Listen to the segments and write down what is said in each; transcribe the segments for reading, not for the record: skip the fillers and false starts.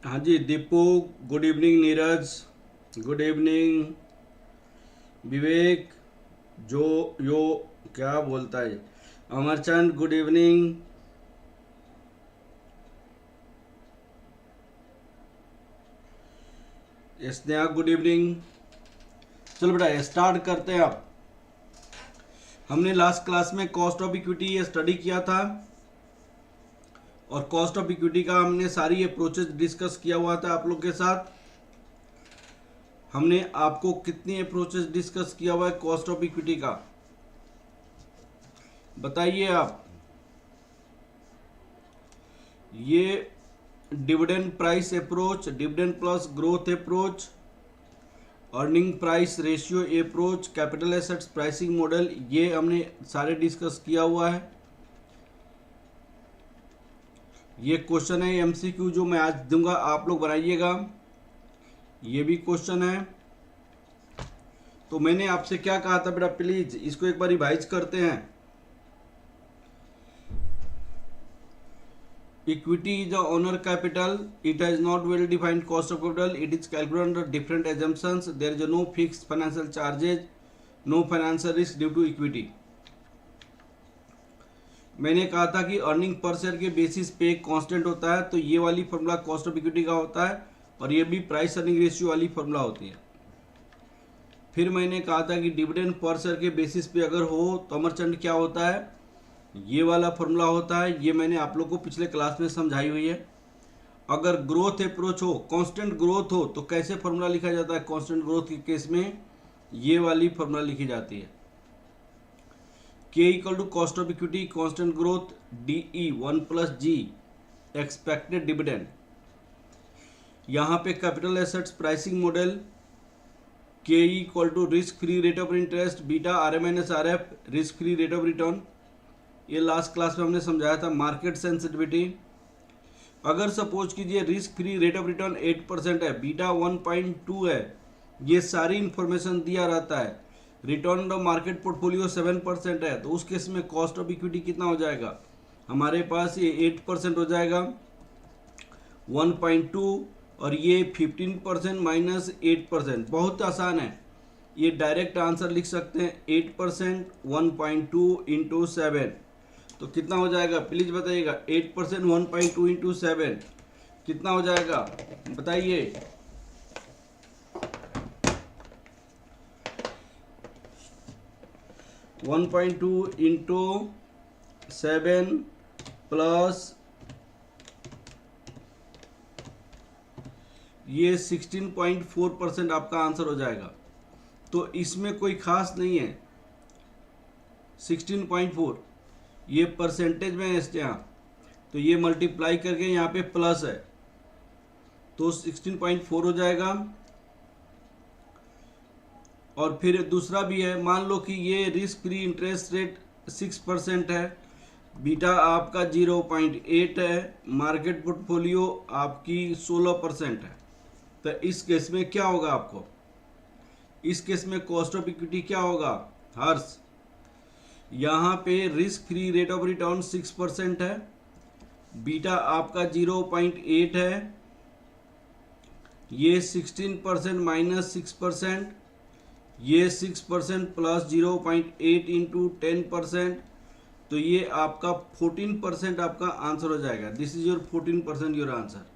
हाँ जी Deepu, good evening Neeraj, good evening Vivek, जो यो क्या बोलता है, Amarchand good evening, Sneha good evening. चलो बेटा स्टार्ट करते हैं अब। हमने लास्ट क्लास में कॉस्ट ऑफ इक्विटी स्टडी किया था और कॉस्ट ऑफ इक्विटी का हमने सारी अप्रोचेस डिस्कस किया हुआ था आप लोग के साथ। हमने आपको कितनी अप्रोचेस डिस्कस किया हुआ है कॉस्ट ऑफ इक्विटी का, बताइए आप। ये dividend price approach, dividend plus growth approach, earning price ratio approach, capital assets pricing model, ये हमने सारे डिस्कस किया हुआ है। ये क्वेश्चन है एमसीक्यू जो मैं आज दूंगा, आप लोग बनाइएगा। ये भी क्वेश्चन है। तो मैंने आपसे क्या कहा था बेटा, प्लीज इसको एक बार रिवाइज करते हैं। Equity is the owner capital. It has not well defined cost of capital. It is calculated under different assumptions. There is no fixed financial charges, no financial risk due to equity. मैंने कहा था कि earning per share के basis पे एक constant होता है, तो ये वाली फॉर्मूला कॉस्ट ऑफ इक्विटी का होता है और ये भी प्राइस अर्निंग रेशियो वाली फॉर्मूला होती है। फिर मैंने कहा था कि डिविडेंड पर शेयर के बेसिस पे अगर हो तो अमरचंद क्या होता है, ये वाला फॉर्मूला होता है। ये मैंने आप लोग को पिछले क्लास में समझाई हुई है। अगर ग्रोथ अप्रोच हो, कांस्टेंट ग्रोथ हो, तो कैसे फॉर्मूला लिखा जाता है कांस्टेंट ग्रोथ के केस में, ये वाली फॉर्मूला लिखी जाती है। K equal to cost of equity constant growth DE 1+G expected dividend. यहाँ पे capital assets pricing model K equal to risk free rate of interest beta RM-RF risk free rate of return. ये last class में हमने समझाया था। Market sensitivity, अगर suppose कीजिए risk free rate of return 8% है, बीटा 1.2 है, ये सारी इंफॉर्मेशन दिया रहता है। रिटर्न ऑफ मार्केट पोर्टफोलियो 7% है, तो उस केस में कॉस्ट ऑफ इक्विटी कितना हो जाएगा हमारे पास, ये 8% हो जाएगा 1.2, और ये 15% माइनस 8%। बहुत आसान है, ये डायरेक्ट आंसर लिख सकते हैं। 8% 1.2 इंटू 7, तो कितना हो जाएगा प्लीज बताइएगा। 8% 1.2 इंटू 7 कितना हो जाएगा बताइए। One point two into 7 plus ये 16.4% आपका आंसर हो जाएगा। तो इसमें कोई खास नहीं है। 16.4 ये परसेंटेज में है इसके यहाँ, तो ये मल्टीप्लाई करके यहाँ पे प्लस है, तो 16.4 हो जाएगा। और फिर दूसरा भी है, मान लो कि ये रिस्क फ्री इंटरेस्ट रेट 6% है, बीटा आपका 0.8 है, मार्केट पोर्टफोलियो आपकी 16% है। तो इस केस में क्या होगा आपको, इस केस में कॉस्ट ऑफ इक्विटी क्या होगा हर्ष। यहाँ पे risk free rate of return 6% है, बीटा आपका 0.8 है, ये 16% माइनस 6%, ये 6% प्लस 0.8 इंटू 10%, तो ये आपका 14% आपका आंसर हो जाएगा। This is your 14% your answer.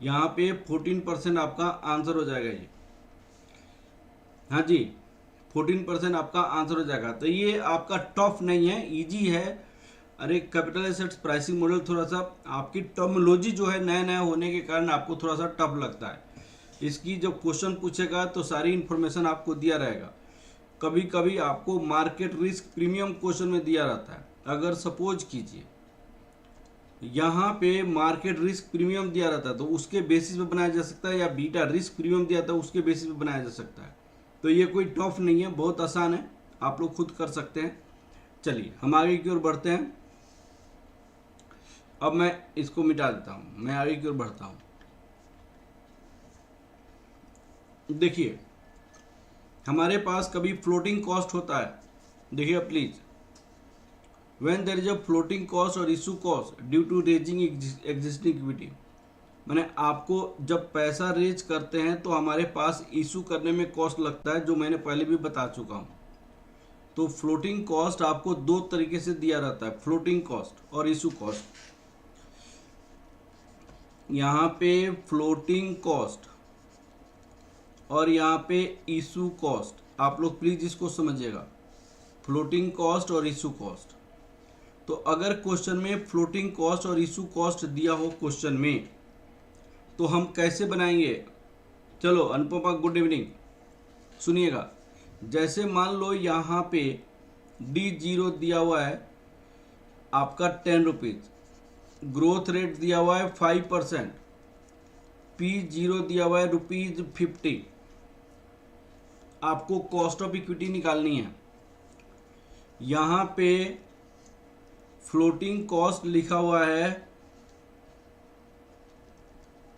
यहाँ पे 14% आपका आंसर हो जाएगा ये। हाँ जी 14% आपका आंसर हो जाएगा। तो ये आपका टफ नहीं है, इजी है। अरे कैपिटल एसेट्स प्राइसिंग मॉडल थोड़ा सा आपकी टर्मिनोलॉजी जो है नया नया होने के कारण आपको थोड़ा सा टफ लगता है। इसकी जब क्वेश्चन पूछेगा तो सारी इन्फॉर्मेशन आपको दिया रहेगा। कभी कभी आपको मार्केट रिस्क प्रीमियम क्वेश्चन में दिया रहता है। अगर सपोज कीजिए यहाँ पे मार्केट रिस्क प्रीमियम दिया रहता है, तो उसके बेसिस पे बनाया जा सकता है, या बीटा रिस्क प्रीमियम दिया था उसके बेसिस पे बनाया जा सकता है। तो ये कोई टफ नहीं है, बहुत आसान है, आप लोग खुद कर सकते हैं। चलिए हम आगे की ओर बढ़ते हैं। अब मैं इसको मिटा देता हूँ, मैं आगे की ओर बढ़ता हूँ। देखिए हमारे पास कभी फ्लोटिंग कॉस्ट होता है। देखिए please, when there is a floating cost और issue cost due to raising existing equity, मैंने आपको जब पैसा रेज करते हैं तो हमारे पास इशू करने में कॉस्ट लगता है, जो मैंने पहले भी बता चुका हूँ। तो फ्लोटिंग कॉस्ट आपको दो तरीके से दिया रहता है, फ्लोटिंग कॉस्ट और इशू कॉस्ट। यहाँ पे फ्लोटिंग कॉस्ट और यहाँ पे इशू कॉस्ट, आप लोग प्लीज इसको समझिएगा, फ्लोटिंग कॉस्ट और इशू कॉस्ट। तो अगर क्वेश्चन में फ्लोटिंग कॉस्ट और इशू कॉस्ट दिया हो क्वेश्चन में, तो हम कैसे बनाएंगे? चलो अनुपमा, गुड इवनिंग, सुनिएगा। जैसे मान लो यहाँ पे D0 दिया हुआ है आपका 10 रुपीज, ग्रोथ रेट दिया हुआ है 5%, P0 दिया हुआ है ₹50। आपको कॉस्ट ऑफ इक्विटी निकालनी है। यहाँ पे फ्लोटिंग कॉस्ट लिखा हुआ है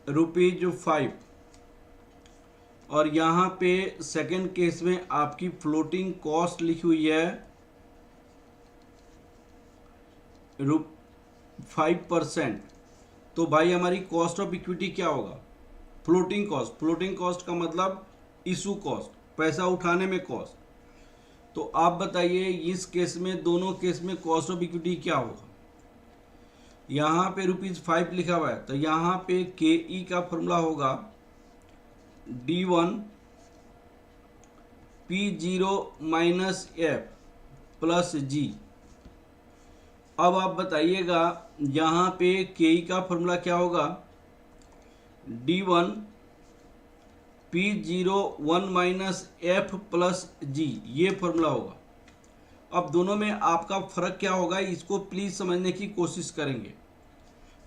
₹5 और यहाँ पे सेकंड केस में आपकी फ्लोटिंग कॉस्ट लिखी हुई है 5%। तो भाई हमारी कॉस्ट ऑफ इक्विटी क्या होगा? Floating cost. फ्लोटिंग कॉस्ट का मतलब इशू कॉस्ट, पैसा उठाने में कॉस्ट। तो आप बताइए इस केस में, दोनों केस में कॉस्ट ऑफ इक्विटी क्या होगा? यहाँ पे ₹5 लिखा हुआ है, तो यहाँ पे KE का फॉर्मूला होगा D1 P0 minus F plus G। अब आप बताइएगा यहाँ पे KE का फॉर्मूला क्या होगा? D1 P0 1 minus F plus G, ये फॉर्मूला होगा। अब दोनों में आपका फर्क क्या होगा, इसको प्लीज समझने की कोशिश करेंगे।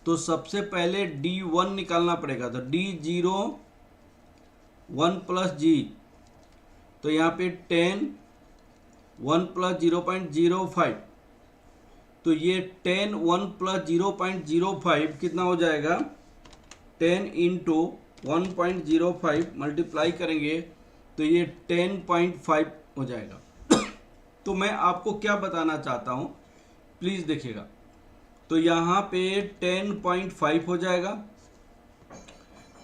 तो सबसे पहले D1 निकालना पड़ेगा, तो D0 1 प्लस G, तो यहाँ पे 10 1 प्लस 0.05, तो ये 10 1 प्लस 0.05 कितना हो जाएगा? 10 इंटू 1.05 मल्टीप्लाई करेंगे तो ये 10.5 हो जाएगा। तो मैं आपको क्या बताना चाहता हूँ, प्लीज देखिएगा। तो यहाँ पे 10.5 हो जाएगा,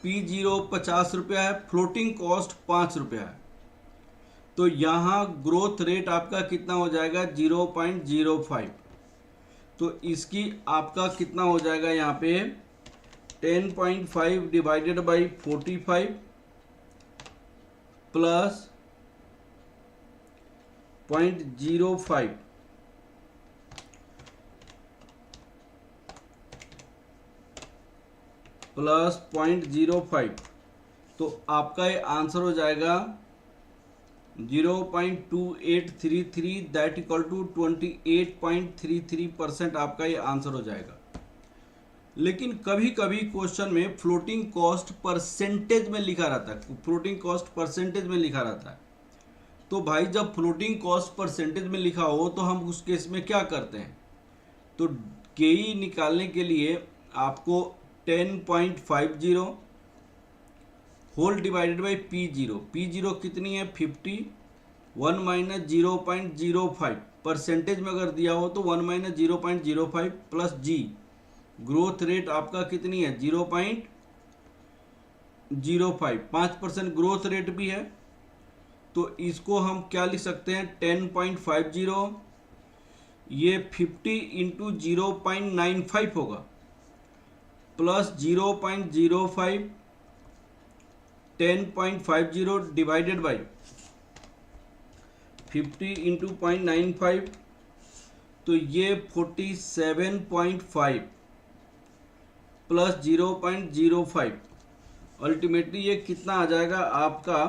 P0 50 रुपया है, फ्लोटिंग कॉस्ट 5 रुपया है, तो यहाँ ग्रोथ रेट आपका कितना हो जाएगा? 0.05। तो इसकी आपका कितना हो जाएगा यहाँ पे? 10.5 डिवाइडेड बाई 45 प्लस 0.05 प्लस 0.05, तो आपका ये आंसर हो जाएगा 0.2833, दैट इक्वल टू 28.33% आपका ये आंसर हो जाएगा। लेकिन कभी कभी क्वेश्चन में फ्लोटिंग कॉस्ट परसेंटेज में लिखा रहता है, फ्लोटिंग कॉस्ट परसेंटेज में लिखा रहता है। तो भाई जब फ्लोटिंग कॉस्ट परसेंटेज में लिखा हो तो हम उस केस में क्या करते हैं? तो KE निकालने के लिए आपको 10.50 whole divided by P0, P0 कितनी है? 50, 1 माइनस 0.05, परसेंटेज में अगर दिया हो तो 1 minus 0.05 plus G, growth rate आपका कितनी है? 0.05, 5% ग्रोथ रेट भी है। तो इसको हम क्या लिख सकते हैं? 10.50, ये 50 इंटू 0.95 होगा, प्लस 0.05, 10.50 डिवाइडेड बाई 50 इंटू 0.95, तो ये 47.5 प्लस 0.05, अल्टीमेटली ये कितना आ जाएगा आपका?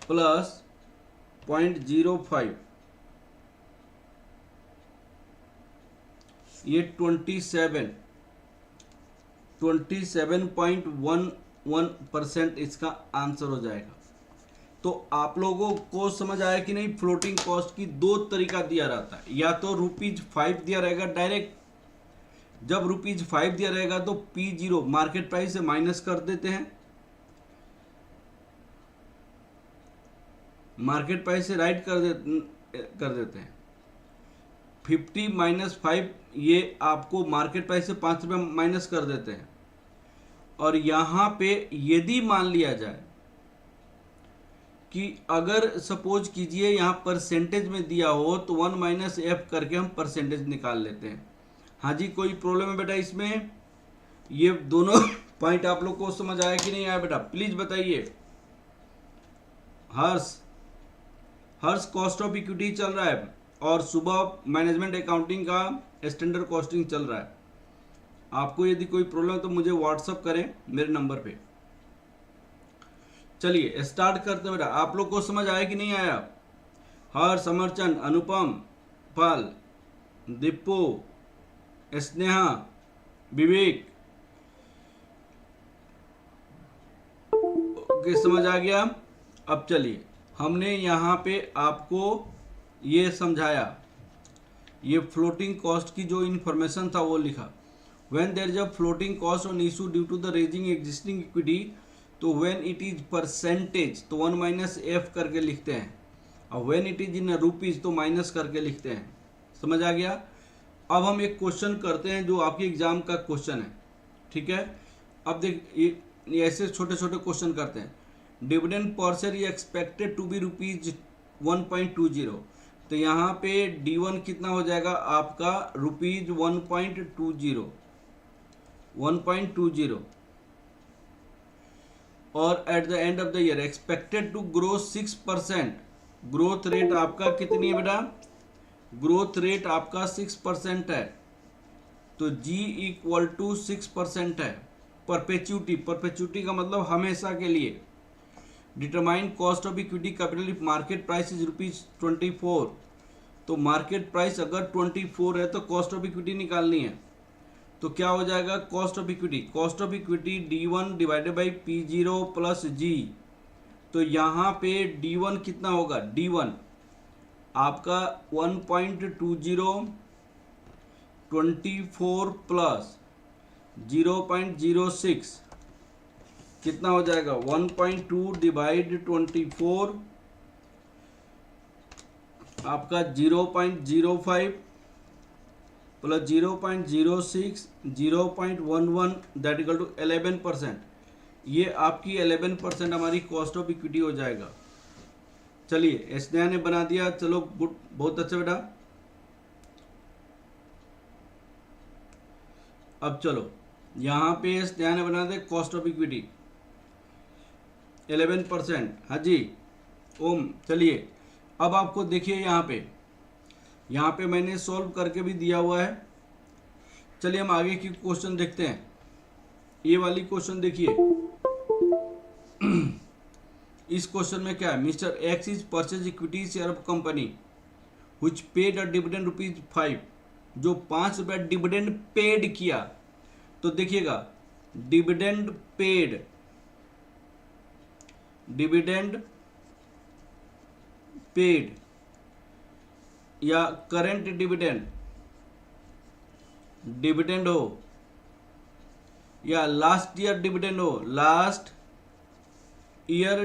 प्लस 0.05, ये 27.11% इसका आंसर हो जाएगा। तो आप लोगों को समझ आया कि नहीं? फ्लोटिंग कॉस्ट की दो तरीका दिया रहता है, या तो ₹5 दिया रहेगा डायरेक्ट, जब ₹5 दिया रहेगा तो P0 मार्केट प्राइस से माइनस कर देते हैं, मार्केट प्राइस से राइट कर देते हैं, 50 माइनस 5 ये आपको मार्केट प्राइस से 5 रुपये माइनस कर देते हैं। और यहाँ पे यदि मान लिया जाए कि अगर सपोज कीजिए यहाँ परसेंटेज में दिया हो तो 1 माइनस एफ करके हम परसेंटेज निकाल लेते हैं। हाँ जी, कोई प्रॉब्लम है बेटा इसमें? ये दोनों पॉइंट आप लोग को समझ आया कि नहीं आया बेटा, प्लीज बताइए। हर्ष कॉस्ट ऑफ इक्विटी चल रहा है और सुबह मैनेजमेंट अकाउंटिंग का स्टैंडर्ड कॉस्टिंग चल रहा है। आपको यदि कोई प्रॉब्लम तो मुझे व्हाट्सअप करें मेरे नंबर पे। चलिए स्टार्ट करते हैं बेटा। आप लोग को समझ आया कि नहीं आया? हर्ष, अमरचंद, अनुपम, पाल, दीपू, स्नेहा, विवेक, ओके समझ आ गया। अब चलिए, हमने यहाँ पे आपको ये समझाया, ये फ्लोटिंग कॉस्ट की जो इन्फॉर्मेशन था वो लिखा। When there is a floating cost on issue due to the raising existing equity, तो व्हेन इट इज परसेंटेज तो 1 माइनस एफ करके लिखते हैं, और when it is in rupees तो माइनस करके लिखते हैं। समझ आ गया? अब हम एक क्वेश्चन करते हैं जो आपके एग्जाम का क्वेश्चन है, ठीक है। अब देख ये ऐसे छोटे छोटे क्वेश्चन करते हैं। डिविडेंड पर share expected to be rupees 1.20, तो यहाँ पे D1 कितना हो जाएगा आपका रुपीज 1.20, और at the end of the year expected to grow 6%। Growth rate आपका कितनी है बेटा? ग्रोथ रेट आपका 6% है, तो G इक्वल टू 6% है। परपेचुटी का मतलब हमेशा के लिए। Determine cost of equity capital if market price is rupees 24, तो मार्केट प्राइस अगर 24 है तो कॉस्ट ऑफ इक्विटी निकालनी है। तो क्या हो जाएगा cost of equity D1 divided by P0 plus G। तो यहाँ पे D1 कितना होगा? D1 आपका 1.20, 24 प्लस 0.06 कितना हो जाएगा? 1.2 डिवाइड 24 आपका 0.05 प्लस 0.06 0.11 दैट इक्वल टू 11%। ये आपकी 11% हमारी कॉस्ट ऑफ इक्विटी हो जाएगा। चलिए स्नेहा ने बना दिया, चलो गुड, बहुत अच्छा बेटा। अब चलो यहाँ पे स्नेहा ने बना दिया कॉस्ट ऑफ इक्विटी 11%। हाँ जी ओम, चलिए अब आपको देखिए यहाँ पे मैंने सॉल्व करके भी दिया हुआ है। चलिए हम आगे की क्वेश्चन देखते हैं। ये वाली क्वेश्चन देखिए। इस क्वेश्चन में क्या है? Mister x is purchase equity share of company which paid a dividend rupees 5, जो 5 रुपया डिविडेंड पेड किया। तो देखिएगा डिविडेंड पेड या करंट डिविडेंड हो या लास्ट ईयर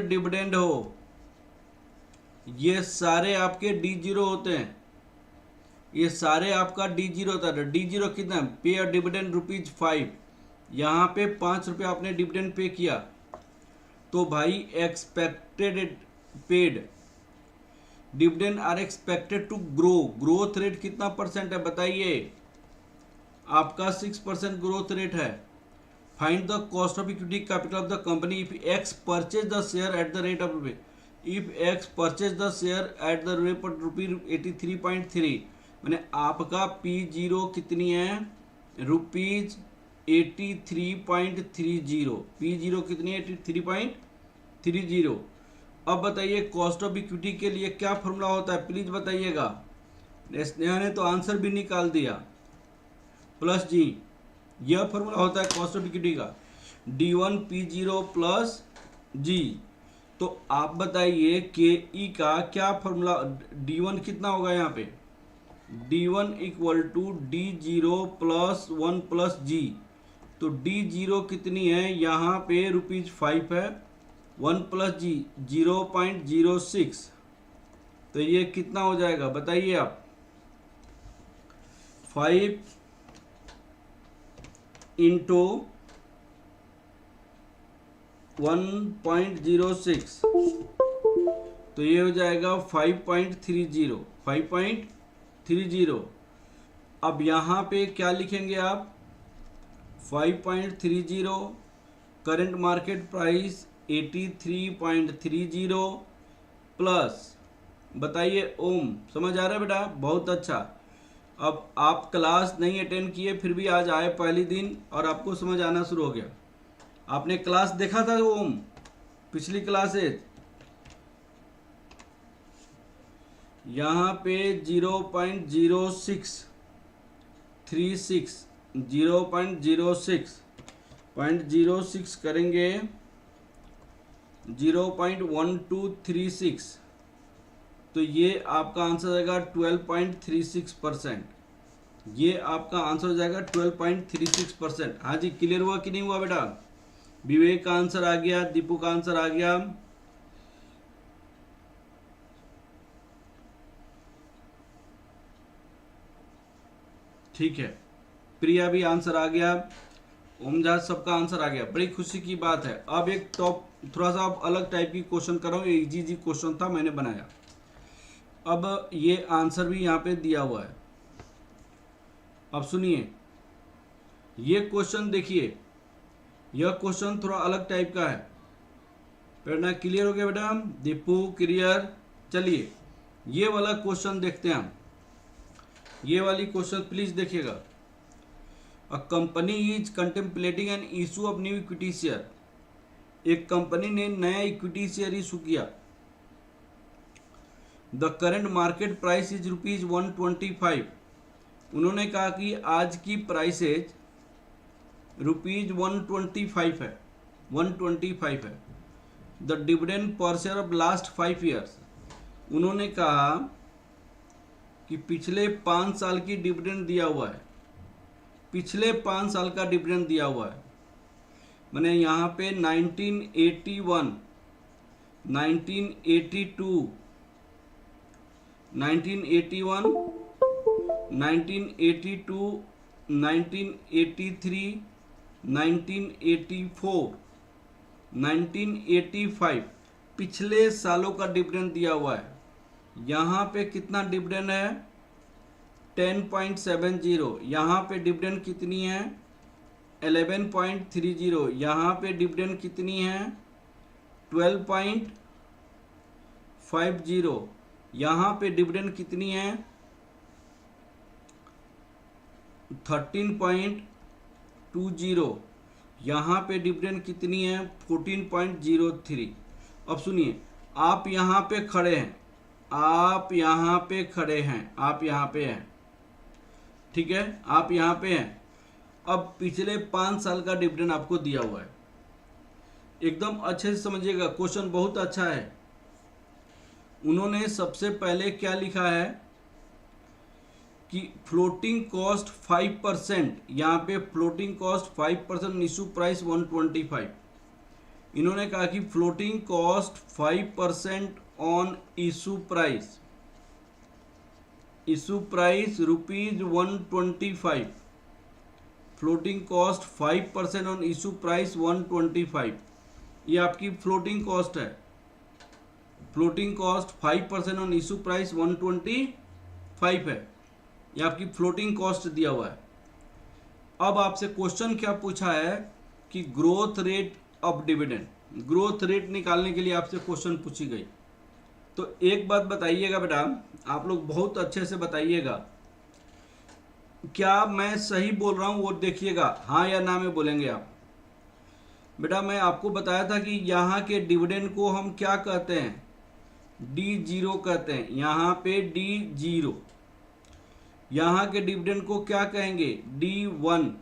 डिविडेंड हो, ये सारे आपके D0 होते हैं। ये सारे आपका D0 होता है। D0 कितना? पे अ डिविडेंड रुपीज 5, यहाँ पे 5 रुपये आपने डिविडेंड पे किया, तो भाई expected paid dividend are expected to growth rate कितना परसेंट है बताइए? आपका 6% ग्रोथ रेट है। Find the cost of equity capital of the company if X purchase the share at the rate of rupees, if X purchase the share at the rate of rupees 83.3, मैंने आपका P0 कितनी है? Rupees 83.30। P0 कितनी है? 83.30। अब बताइए cost of equity के लिए क्या फॉर्मूला होता है, प्लीज बताइएगा। स्नेहा ने तो आंसर भी निकाल दिया, प्लस जी, यह फॉर्मूला होता है कॉस्ट ऑफ इक्विटी का, D1 P0 प्लस जी। तो आप बताइए KE का क्या फॉर्मूला? D1 कितना होगा यहाँ पे? D1 equal to D0 plus 1 plus g. तो D0 कितनी है? यहाँ पे रुपीज 5 है, 1 प्लस जी 0.06, तो ये कितना हो जाएगा बताइए आप? 5 इंटू 1.06, तो ये हो जाएगा 5.30, 5.30। अब यहाँ पे क्या लिखेंगे आप, 5.30, करंट मार्केट प्राइस 83.30 प्लस, बताइए ओम। समझ आ रहा है बेटा, बहुत अच्छा। अब आप क्लास नहीं अटेंड किए, फिर भी आज आए पहली दिन और आपको समझ आना शुरू हो गया। आपने क्लास देखा था ओम, पिछली क्लासेज? यहाँ पे 0.0636, 0.06 करेंगे 0.1236, तो ये आपका आंसर आएगा 12.36%। ये आपका आंसर हो जाएगा 12.36%। हाँ जी, क्लियर हुआ कि नहीं हुआ बेटा? विवेक का आंसर आ गया, दीपू का आंसर आ गया। ठीक है, प्रिया भी आंसर आ गया, ओमजाज सबका आंसर आ गया, बड़ी खुशी की बात है। अब एक टॉप थोड़ा सा अलग टाइप की क्वेश्चन कर रहा हूँ, इजी क्वेश्चन था, मैंने बनाया। अब ये आंसर भी यहाँ पे दिया हुआ है। अब सुनिए ये क्वेश्चन, देखिए यह क्वेश्चन थोड़ा अलग टाइप का है। पढ़ना क्लियर हो गया बेटा? दीपू क्लियर? चलिए ये वाला क्वेश्चन देखते हैं हम। ये वाली क्वेश्चन प्लीज देखिएगा। A company is contemplating an issue of new equity share. एक कंपनी ने नया इक्विटी शेयर इशू किया। The current market price is ₹125। उन्होंने कहा कि आज की प्राइसेज ₹125 है, 125 है। द डिविडेंड पर शेयर ऑफ लास्ट 5 ईयर्स। उन्होंने कहा कि पिछले 5 साल की डिविडेंड दिया हुआ है, पिछले 5 साल का डिविडेंड दिया हुआ है। मैंने यहाँ पे 1981, 1982, 1981, 1982, 1983, 1984, 1985 पिछले सालों का डिविडेंड दिया हुआ है। यहाँ पे कितना डिविडेंड है? 10.70। यहाँ पे डिविडेंड कितनी है? 11.30। यहाँ पे डिविडेंड कितनी है? 12.50। यहाँ पे डिविडेंड कितनी है? 13.20। यहाँ पे डिविडेंड कितनी है? 14.03। अब सुनिए, आप यहाँ पे खड़े हैं, आप यहाँ पे खड़े हैं, आप यहाँ पे हैं, ठीक है, आप यहाँ पे हैं। अब पिछले 5 साल का डिविडेंड आपको दिया हुआ है। एकदम अच्छे से समझिएगा, क्वेश्चन बहुत अच्छा है। उन्होंने सबसे पहले क्या लिखा है कि फ्लोटिंग कॉस्ट 5%, यहाँ पे फ्लोटिंग कॉस्ट 5%, इशू प्राइस 125। इन्होंने कहा कि floating cost 5% on issue price, issue price ₹125। Floating cost 5% on issue price 125। ये आपकी फ्लोटिंग कॉस्ट है। Floating cost 5% on issue price 125 है। ये आपकी फ्लोटिंग कॉस्ट दिया हुआ है। अब आपसे क्वेश्चन क्या पूछा है कि growth rate of dividend, growth rate निकालने के लिए आपसे क्वेश्चन पूछी गई। तो एक बात बताइएगा बेटा, आप लोग बहुत अच्छे से बताइएगा, क्या मैं सही बोल रहा हूं वो देखिएगा, हाँ या ना में बोलेंगे आप। बेटा मैं आपको बताया था कि यहाँ के डिविडेंड को हम क्या कहते हैं? D0 कहते हैं। यहाँ पे D0। यहाँ के डिविडेंड को क्या कहेंगे? D1।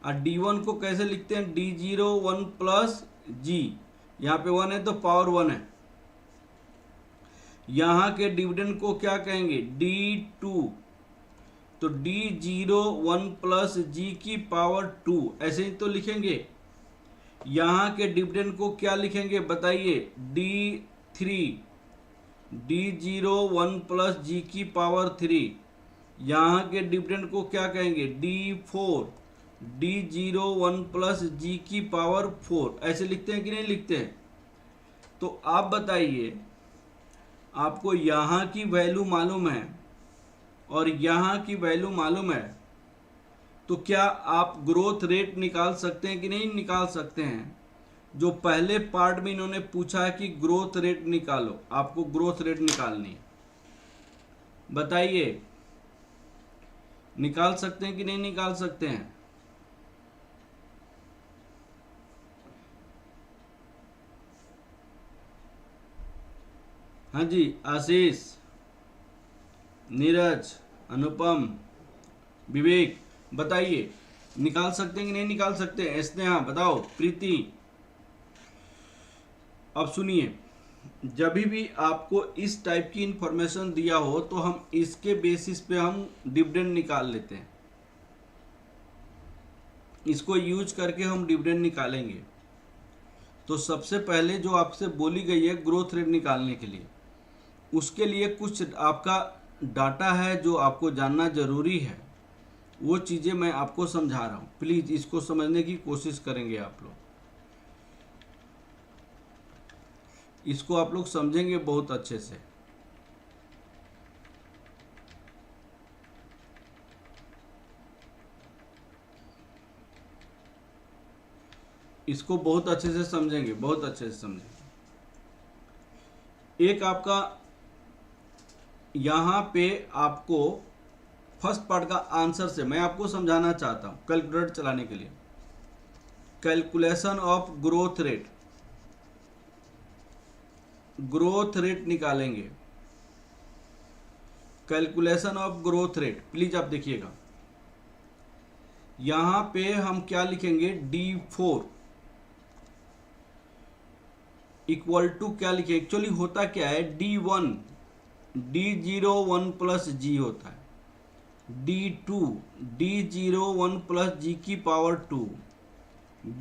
और D1 को कैसे लिखते हैं? D0 1 plus G। यहाँ पे 1 है तो पावर 1 है। यहाँ के डिविडेंड को क्या कहेंगे? D2। तो D0 1 प्लस G की पावर 2, ऐसे ही तो लिखेंगे। यहाँ के डिविडेंड को क्या लिखेंगे बताइए? D3। D0 1 प्लस G की पावर 3। यहाँ के डिविडेंड को क्या कहेंगे, D4, D01 प्लस जी की पावर 4, ऐसे लिखते हैं कि नहीं लिखते हैं। तो आप बताइए, आपको यहाँ की वैल्यू मालूम है और यहाँ की वैल्यू मालूम है, तो क्या आप ग्रोथ रेट निकाल सकते हैं कि नहीं निकाल सकते हैं। जो पहले पार्ट में इन्होंने पूछा है कि ग्रोथ रेट निकालो, आपको ग्रोथ रेट निकालनी है, बताइए निकाल सकते हैं कि नहीं निकाल सकते हैं। हाँ जी, आशीष, नीरज, अनुपम, विवेक, बताइए निकाल सकते हैं कि नहीं निकाल सकते हैं। स्नेहा बताओ, प्रीति। अब सुनिए, जब भी आपको इस टाइप की इंफॉर्मेशन दिया हो तो हम इसके बेसिस पे हम डिविडेंड निकाल लेते हैं, इसको यूज करके हम डिविडेंड निकालेंगे। तो सबसे पहले जो आपसे बोली गई है ग्रोथ रेट निकालने के लिए, उसके लिए कुछ आपका डाटा है जो आपको जानना जरूरी है, वो चीज़ें मैं आपको समझा रहा हूँ। प्लीज़ इसको समझने की कोशिश करेंगे आप लोग, इसको आप लोग समझेंगे बहुत अच्छे से। इसको बहुत अच्छे से समझेंगे, बहुत अच्छे से समझेंगे। एक आपका यहाँ पे आपको फर्स्ट पार्ट का आंसर से मैं आपको समझाना चाहता हूँ कैलकुलेटर चलाने के लिए। Calculation of growth rate, growth rate निकालेंगे, calculation of growth rate. Please आप देखिएगा, यहां पे हम क्या लिखेंगे, D4 इक्वल टू क्या लिखेंगे, एक्चुअली होता क्या है, D1 D01 प्लस जी होता है, D2 D01 प्लस जी की पावर 2,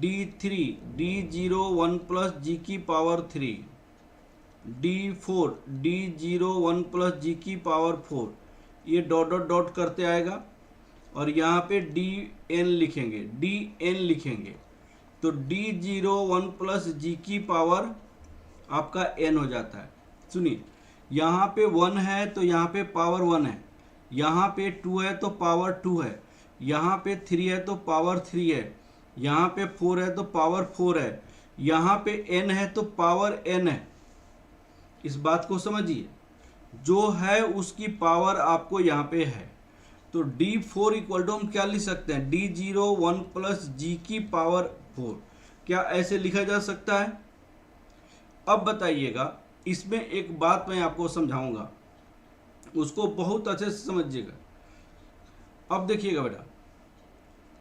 D3 D01 प्लस जी की पावर 3, D4 D01 प्लस जी की पावर 4, ये डॉट डॉट डॉट करते आएगा और यहाँ पे DN लिखेंगे, DN लिखेंगे, तो D01 प्लस जी की पावर आपका N हो जाता है। सुनिए, यहाँ पे 1 है तो यहाँ पे पावर 1 है, यहाँ पे 2 है तो पावर 2 है, यहाँ पे 3 है तो पावर 3 है, यहाँ पे 4 है तो पावर 4 है, यहाँ पे N है तो पावर N है। इस बात को समझिए, जो है उसकी पावर आपको यहाँ पे है। तो D4 इक्वल टू हम क्या लिख सकते हैं, D01 प्लस जी की पावर 4, क्या ऐसे लिखा जा सकता है। अब बताइएगा, इसमें एक बात मैं आपको समझाऊंगा, उसको बहुत अच्छे से समझिएगा। अब देखिएगा बेटा,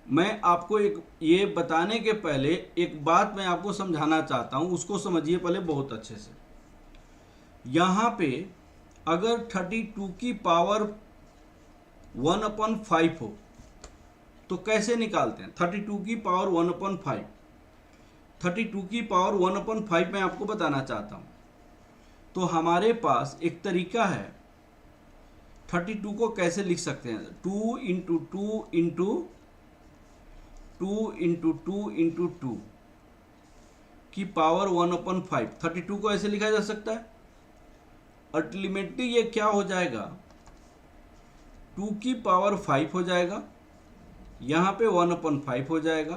मैं आपको एक ये बताने के पहले एक बात मैं आपको समझाना चाहता हूं, उसको समझिए पहले बहुत अच्छे से। यहाँ पे अगर 32 की पावर 1/5 हो तो कैसे निकालते हैं। 32 की पावर 1/5, 32 की पावर 1/5 मैं आपको बताना चाहता हूँ। तो हमारे पास एक तरीका है, 32 को कैसे लिख सकते हैं, 2 इंटू 2 इंटू 2 इंटू 2 इंटू 2 की पावर 1/5, 32 को ऐसे लिखा जा सकता है। अल्टीमेटली ये क्या हो जाएगा, 2 की पावर 5 हो जाएगा, यहाँ पे 1/5 हो जाएगा,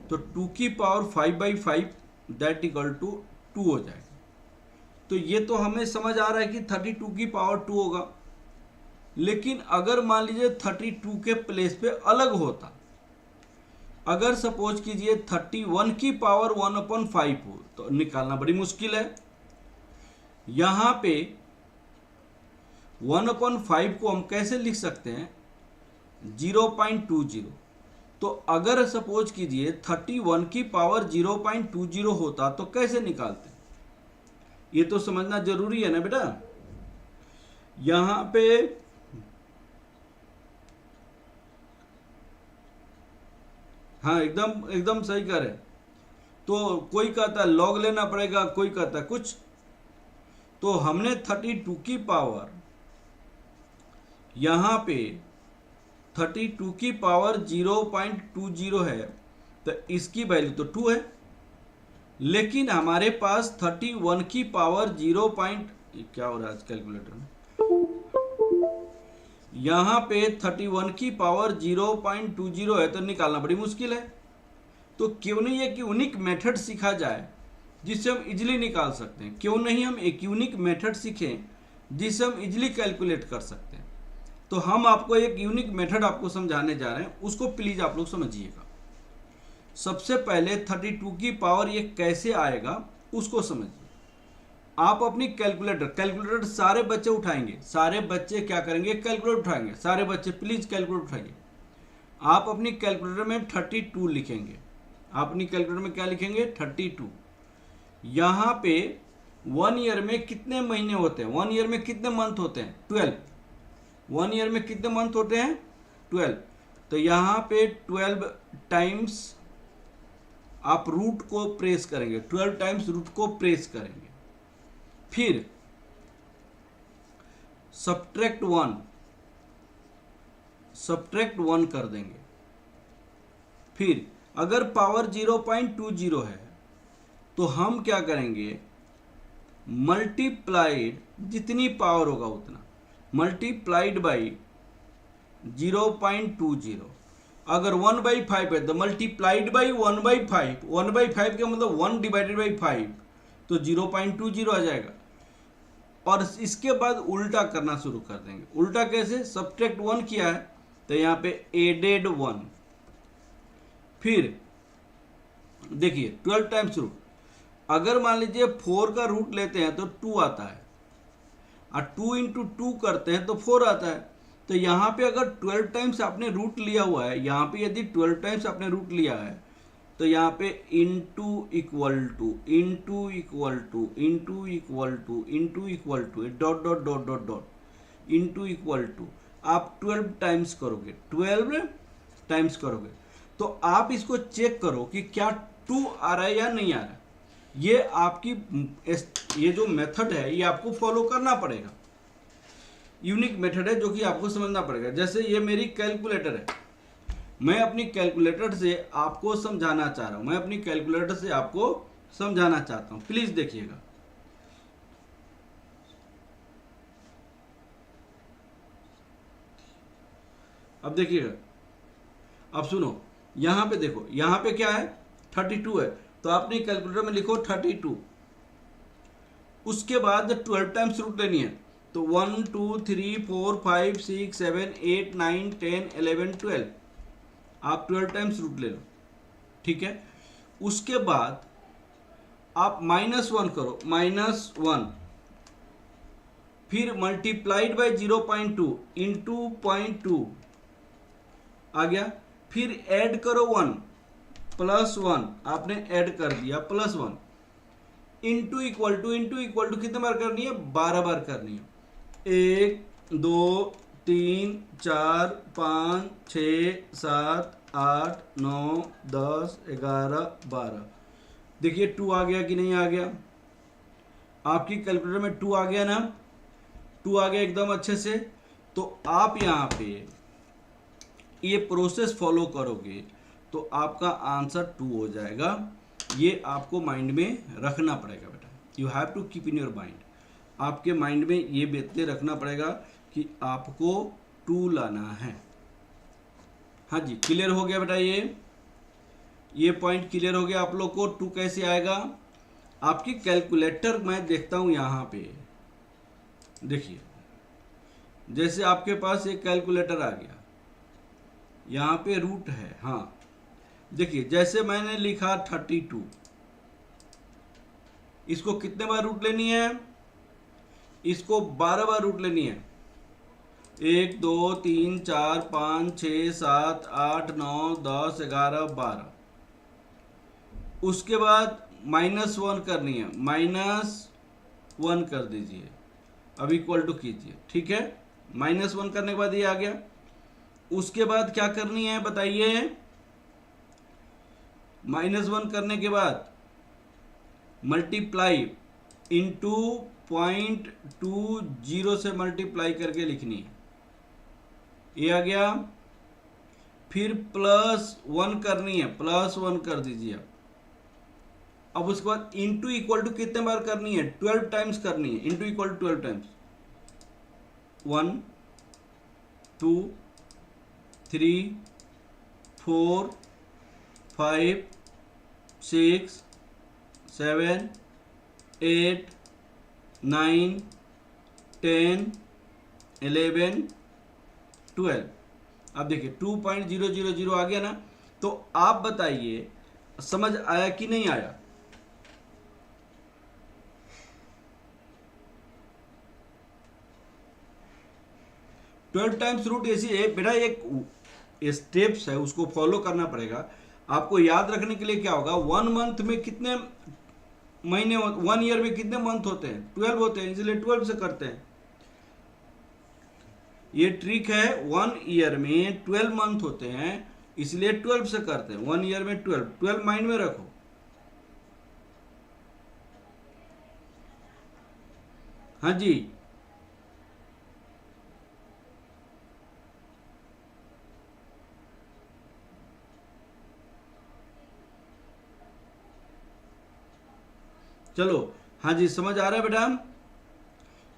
तो 2 की पावर 5/5 दैट इक्वल टू 2 हो जाएगा। तो ये तो हमें समझ आ रहा है कि 32 की पावर 2 होगा। लेकिन अगर मान लीजिए 32 के प्लेस पे अलग होता, अगर सपोज कीजिए 31 की पावर 1/5 हो, तो निकालना बड़ी मुश्किल है। यहाँ पे 1/5 को हम कैसे लिख सकते हैं, 0.20। तो अगर सपोज कीजिए 31 की पावर 0.20 होता तो कैसे निकालते, ये तो समझना जरूरी है ना बेटा। यहाँ पे हाँ, एकदम एकदम सही कह रहे। तो कोई कहता है लॉग लेना पड़ेगा, कोई कहता है कुछ। तो हमने 32 की पावर यहाँ पे 32 की पावर 0.20 है, तो इसकी वैल्यू तो 2 है। लेकिन हमारे पास 31 की पावर क्या हो रहा है आज कैलकुलेटर में, यहाँ पे 31 की पावर 0.20 है, तो निकालना बड़ी मुश्किल है। तो क्यों नहीं एक यूनिक मेथड सीखा जाए जिससे हम इजीली निकाल सकते हैं। क्यों नहीं हम एक यूनिक मेथड सीखें जिससे हम इजीली कैलकुलेट कर सकते हैं। तो हम आपको एक यूनिक मेथड आपको समझाने जा रहे हैं, उसको प्लीज आप लोग समझिएगा। सबसे पहले 32 की पावर ये कैसे आएगा उसको समझिए। आप अपनी कैलकुलेटर सारे बच्चे उठाएंगे, सारे बच्चे क्या करेंगे, कैलकुलेटर उठाएंगे। सारे बच्चे प्लीज कैलकुलेटर उठाइए। आप अपनी कैलकुलेटर में 32 लिखेंगे। आप अपनी कैलकुलेटर में क्या लिखेंगे, 32। यहाँ पे 1 ईयर में कितने महीने होते हैं, 1 ईयर में कितने मंथ होते हैं, 12। 1 ईयर में कितने मंथ होते हैं, 12। तो यहाँ पे 12 टाइम्स आप रूट को प्रेस करेंगे, 12 टाइम्स रूट को प्रेस करेंगे। फिर सब्ट्रैक्ट 1 कर देंगे। फिर अगर पावर 0.20 है तो हम क्या करेंगे, मल्टीप्लाइड, जितनी पावर होगा उतना, मल्टीप्लाइड बाई 0.20। अगर 1/5 है तो मल्टीप्लाइड बाई 1/5। 1/5 का मतलब 1 डिवाइडेड बाई 5, तो 0.20 आ जाएगा। और इसके बाद उल्टा करना शुरू कर देंगे। उल्टा कैसे, सब्ट्रैक्ट 1 किया है तो यहाँ पे एडेड 1। फिर देखिए 12 टाइम्स रूट, अगर मान लीजिए 4 का रूट लेते हैं तो 2 आता है, और 2 इंटू 2 करते हैं तो 4 आता है। तो यहाँ पे अगर 12 टाइम्स आपने रूट लिया हुआ है, यहाँ पे यदि 12 टाइम्स आपने रूट लिया है तो यहाँ पे into equal to into equal to into equal to into equal to dot dot dot dot dot into equal to आप 12 टाइम्स करोगे, 12 टाइम्स करोगे तो आप इसको चेक करो कि क्या 2 आ रहा है या नहीं आ रहा है। ये आपकी ये जो मेथड है ये आपको फॉलो करना पड़ेगा। यूनिक मेथड है जो कि आपको समझना पड़ेगा। जैसे ये मेरी कैलकुलेटर है, मैं अपनी कैलकुलेटर से आपको समझाना चाह रहा हूं, मैं अपनी कैलकुलेटर से आपको समझाना चाहता हूं। प्लीज देखिएगा। अब देखिएगा, अब सुनो, यहां पे देखो, यहां पे क्या है, 32 है, तो आपने कैलकुलेटर में लिखो 32। उसके बाद 12 टाइम्स रूट लेनी है, तो 1 2 3 4 5 6 7 8 9 10 11 12, आप 12 टाइम्स रूट ले लो, ठीक है। उसके बाद आप -1 करो, -1, फिर मल्टीप्लाइड बाय 0.2 इंटू 0.2 आ गया। फिर ऐड करो 1 +1, आपने ऐड कर दिया +1 इंटू इक्वल टू कितने बार करनी है, 12 बार करनी है। 1 2 3 4 5 6 7 8 9 10 11 12। देखिए 2 आ गया कि नहीं आ गया, आपकी कैलकुलेटर में 2 आ गया ना, 2 आ गया एकदम अच्छे से। तो आप यहाँ पे ये प्रोसेस फॉलो करोगे तो आपका आंसर 2 हो जाएगा। ये आपको माइंड में रखना पड़ेगा बेटा, you have to keep in your mind. आपके माइंड में ये बातें रखना पड़ेगा कि आपको 2 लाना है। हाँ जी, क्लियर हो गया बेटा, ये पॉइंट क्लियर हो गया आप लोग को। 2 कैसे आएगा, आपकी कैलकुलेटर मैं देखता हूँ यहाँ पे, देखिए जैसे आपके पास एक कैलकुलेटर आ गया, यहाँ पे रूट है, हाँ देखिए जैसे मैंने लिखा 32, इसको कितने बार रूट लेनी है, इसको 12 बार रूट लेनी है। 1 2 3 4 5 6 7 8 9 10 11 12। उसके बाद -1 करनी है, -1 कर दीजिए, अब इक्वल टू कीजिए, ठीक है। -1 करने के बाद ये आ गया। उसके बाद क्या करनी है बताइए, -1 करने के बाद मल्टीप्लाई इंटू 0.20 से मल्टीप्लाई करके लिखनी है, ये आ गया। फिर +1 करनी है, +1 कर दीजिए आप। अब उसके बाद इंटू इक्वल टू कितने बार करनी है, 12 टाइम्स करनी है। Into equal to 12 times, 1 2 3 4 5 6 7 8 9 10 11 12। अब देखिए 2.000 आ गया ना। तो आप बताइए समझ आया कि नहीं आया। ट्वेल्व टाइम्स रूट ऐसी बेटा एक स्टेप्स है, उसको फॉलो करना पड़ेगा। आपको याद रखने के लिए क्या होगा, 1 मंथ में कितने महीने, 1 ईयर में कितने मंथ होते हैं, 12 होते हैं, इसलिए 12 से करते हैं। ये ट्रिक है, 1 ईयर में 12 मंथ होते हैं, इसलिए 12 से करते हैं। 1 ईयर में 12 माइंड में रखो। हाँ जी, चलो। हाँ जी, समझ आ रहा है बेटा,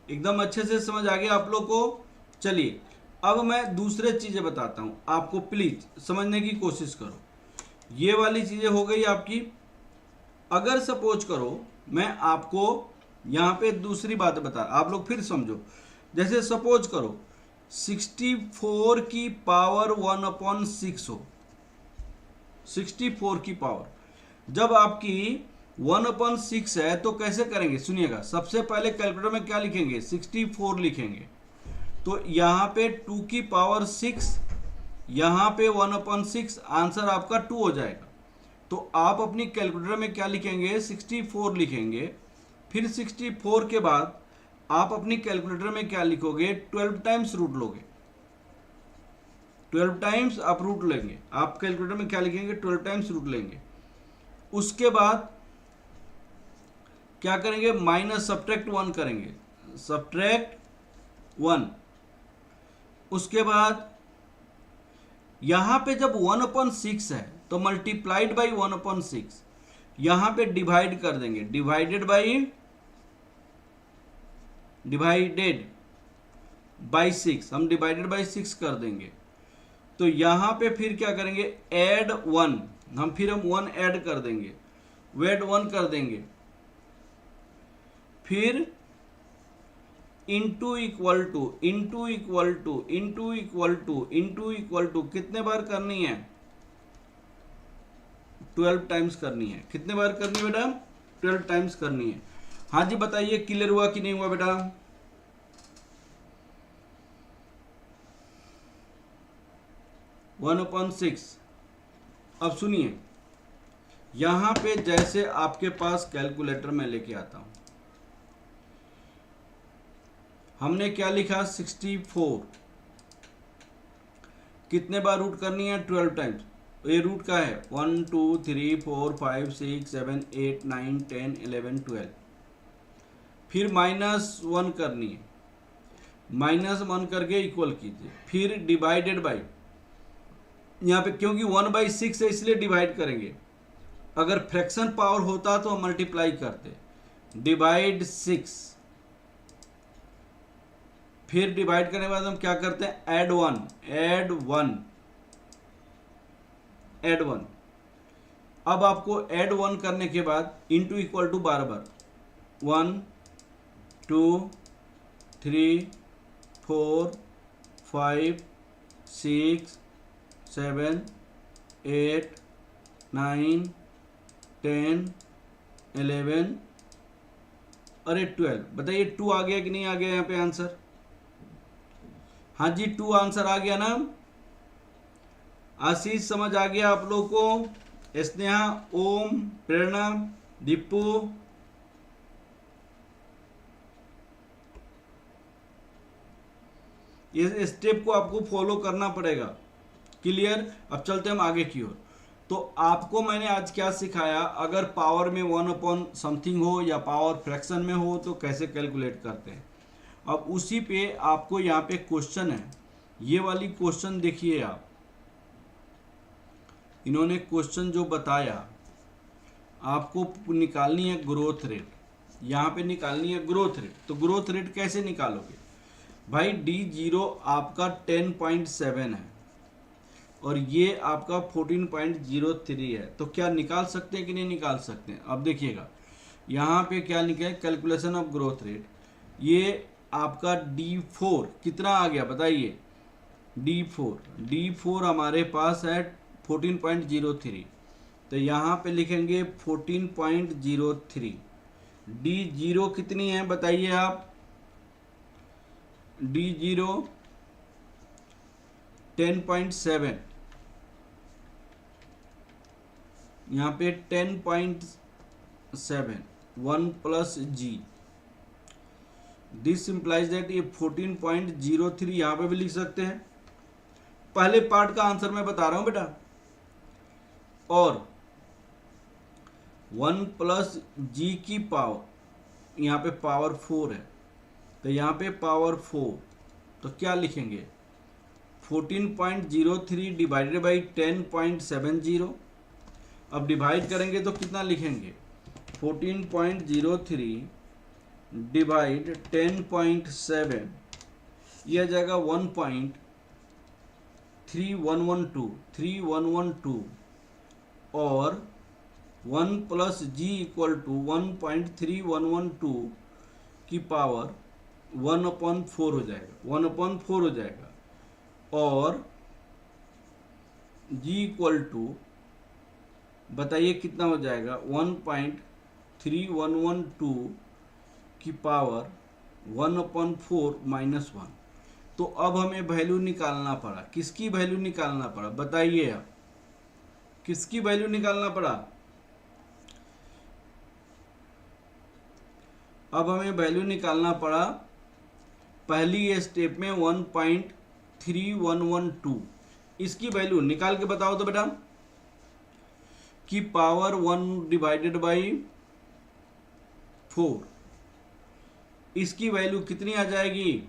एकदम अच्छे से समझ आ गया आप लोग को। चलिए अब मैं दूसरे चीजें बताता हूं आपको, प्लीज समझने की कोशिश करो। ये वाली चीजें हो गई आपकी। अगर सपोज करो मैं आपको यहां पे दूसरी बात बता, आप लोग फिर समझो। जैसे सपोज करो 64 की पावर 1/6 हो, 64 की पावर जब आपकी 1/6 है तो कैसे करेंगे, सुनिएगा। सबसे पहले कैलकुलेटर में क्या लिखेंगे, 64 लिखेंगे। तो यहाँ पे 2 की पावर 6, यहाँ पे 1/6, आंसर आपका 2 हो जाएगा। तो आप अपनी कैलकुलेटर में क्या लिखेंगे, 64 लिखेंगे। फिर 64 के बाद आप अपनी कैलकुलेटर में क्या लिखोगे, 12 टाइम्स रूट लोगे। 12 टाइम्स आप रूट लेंगे। आप कैलकुलेटर में क्या लिखेंगे, 12 टाइम्स रूट लेंगे। उसके बाद क्या करेंगे, माइनस सब्ट्रैक्ट 1 करेंगे, सब्ट्रैक्ट 1। उसके बाद यहां पे जब 1/6 है तो मल्टीप्लाइड बाई 1/6, यहां पे डिवाइड कर देंगे, डिवाइडेड बाई 6, हम डिवाइडेड बाई 6 कर देंगे। तो यहां पे फिर क्या करेंगे, ऐड 1, हम 1 ऐड कर देंगे, वेट 1 कर देंगे। फिर into equal to, into equal to, into equal to, into equal to कितने बार करनी है, 12 टाइम्स करनी है। कितने बार करनी है बेटा, 12 टाइम्स करनी है। हाँ जी बताइए, क्लियर हुआ कि नहीं हुआ बेटा। 1/6। अब सुनिए, यहां पे जैसे आपके पास कैलकुलेटर में लेके आता हूं, हमने क्या लिखा, 64 कितने बार रूट करनी है, 12 टाइम्स। ये रूट का है 1 2 3 4 5 6 7 8 9 10 11 12। फिर -1 करनी है, -1 करके इक्वल कीजिए। फिर डिवाइडेड बाई, यहाँ पे क्योंकि 1/6 है इसलिए डिवाइड करेंगे। अगर फ्रैक्शन पावर होता तो हम मल्टीप्लाई करते, डिवाइड 6। फिर डिवाइड करने के बाद हम क्या करते हैं, ऐड 1, ऐड 1, ऐड 1। अब आपको ऐड 1 करने के बाद इंटू इक्वल टू बार 1 2 3 4 5 6 7 8 9 10 11, अरे 12। बताइए 2 आ गया कि नहीं आ गया यहाँ पे आंसर। हाँ जी 2 आंसर आ गया ना। आशीष समझ आ गया आप लोग को, स्नेहा, ओम, प्रेरणा, दीपू। इस स्टेप को आपको फॉलो करना पड़ेगा। क्लियर। अब चलते हम आगे की ओर। तो आपको मैंने आज क्या सिखाया, अगर पावर में 1/समथिंग हो या पावर फ्रैक्शन में हो तो कैसे कैलकुलेट करते हैं। अब उसी पे आपको यहाँ पे क्वेश्चन है, ये वाली क्वेश्चन देखिए आप, इन्होंने क्वेश्चन जो बताया आपको निकालनी है ग्रोथ रेट, यहाँ पे निकालनी है ग्रोथ रेट। तो ग्रोथ रेट कैसे निकालोगे भाई? D0 आपका 10.7 है और ये आपका 14.03 है, तो क्या निकाल सकते हैं कि नहीं निकाल सकते हैं? अब देखिएगा यहाँ पे क्या लिखा है, कैलकुलेशन ऑफ ग्रोथ रेट। ये आपका D4 कितना आ गया बताइए? D4 हमारे पास है 14.03, तो यहाँ पे लिखेंगे 14.03। D0 कितनी है बताइए आप? D0 10.7, यहाँ पे 10.7 1 plus G, this implies that ये 14.03 यहाँ पे भी लिख सकते हैं। पहले पार्ट का आंसर मैं बता रहा हूं बेटा। और 1 प्लस G की पावर, यहाँ पे पावर 4 है, तो यहाँ पे पावर 4, तो क्या लिखेंगे? 14.03 डिवाइडेड बाई 10.70। अब डिवाइड करेंगे तो कितना लिखेंगे? 14.03 डिवाइड 10.7, यह आ जाएगा 1.3112 और 1 प्लस जी इक्वल टू 1.3112 की पावर 1/4 हो जाएगा, 1/4 हो जाएगा। और g इक्वल टू बताइए कितना हो जाएगा? 1.3112 की पावर 1/4 माइनस 1। तो अब हमें वैल्यू निकालना पड़ा। किसकी वैल्यू निकालना पड़ा बताइए आप? किसकी वैल्यू निकालना पड़ा? अब हमें वैल्यू निकालना पड़ा पहली स्टेप में 1.3112। इसकी वैल्यू निकाल के बताओ तो बेटा। कि पावर 1 डिवाइडेड बाई 4, इसकी वैल्यू कितनी आ जाएगी?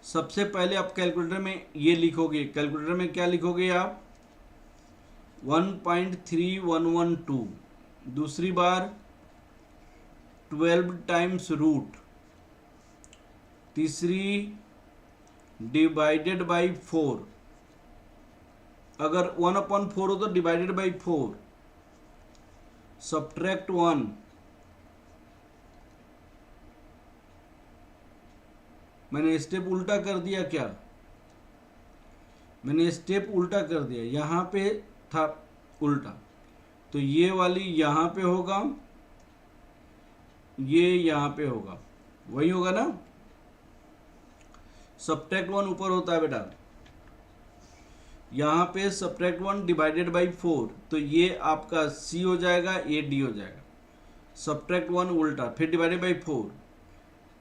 सबसे पहले आप कैलकुलेटर में ये लिखोगे, कैलकुलेटर में क्या लिखोगे आप? 1.3112, दूसरी बार 12 टाइम्स रूट, तीसरी डिवाइडेड बाई 4, अगर 1/4 हो तो डिवाइडेड बाई 4, सब्ट्रैक्ट 1, मैंने स्टेप उल्टा कर दिया क्या? मैंने स्टेप उल्टा कर दिया, यहाँ पे था उल्टा, तो ये वाली यहाँ पे होगा, ये यहाँ पे होगा, वही होगा ना? सब्ट्रैक्ट 1 ऊपर होता है बेटा, यहाँ पे सब्ट्रैक्ट 1 डिवाइडेड बाई 4, तो ये आपका C हो जाएगा, ये D हो जाएगा। सब्ट्रैक्ट 1 उल्टा, फिर डिवाइडेड बाई 4,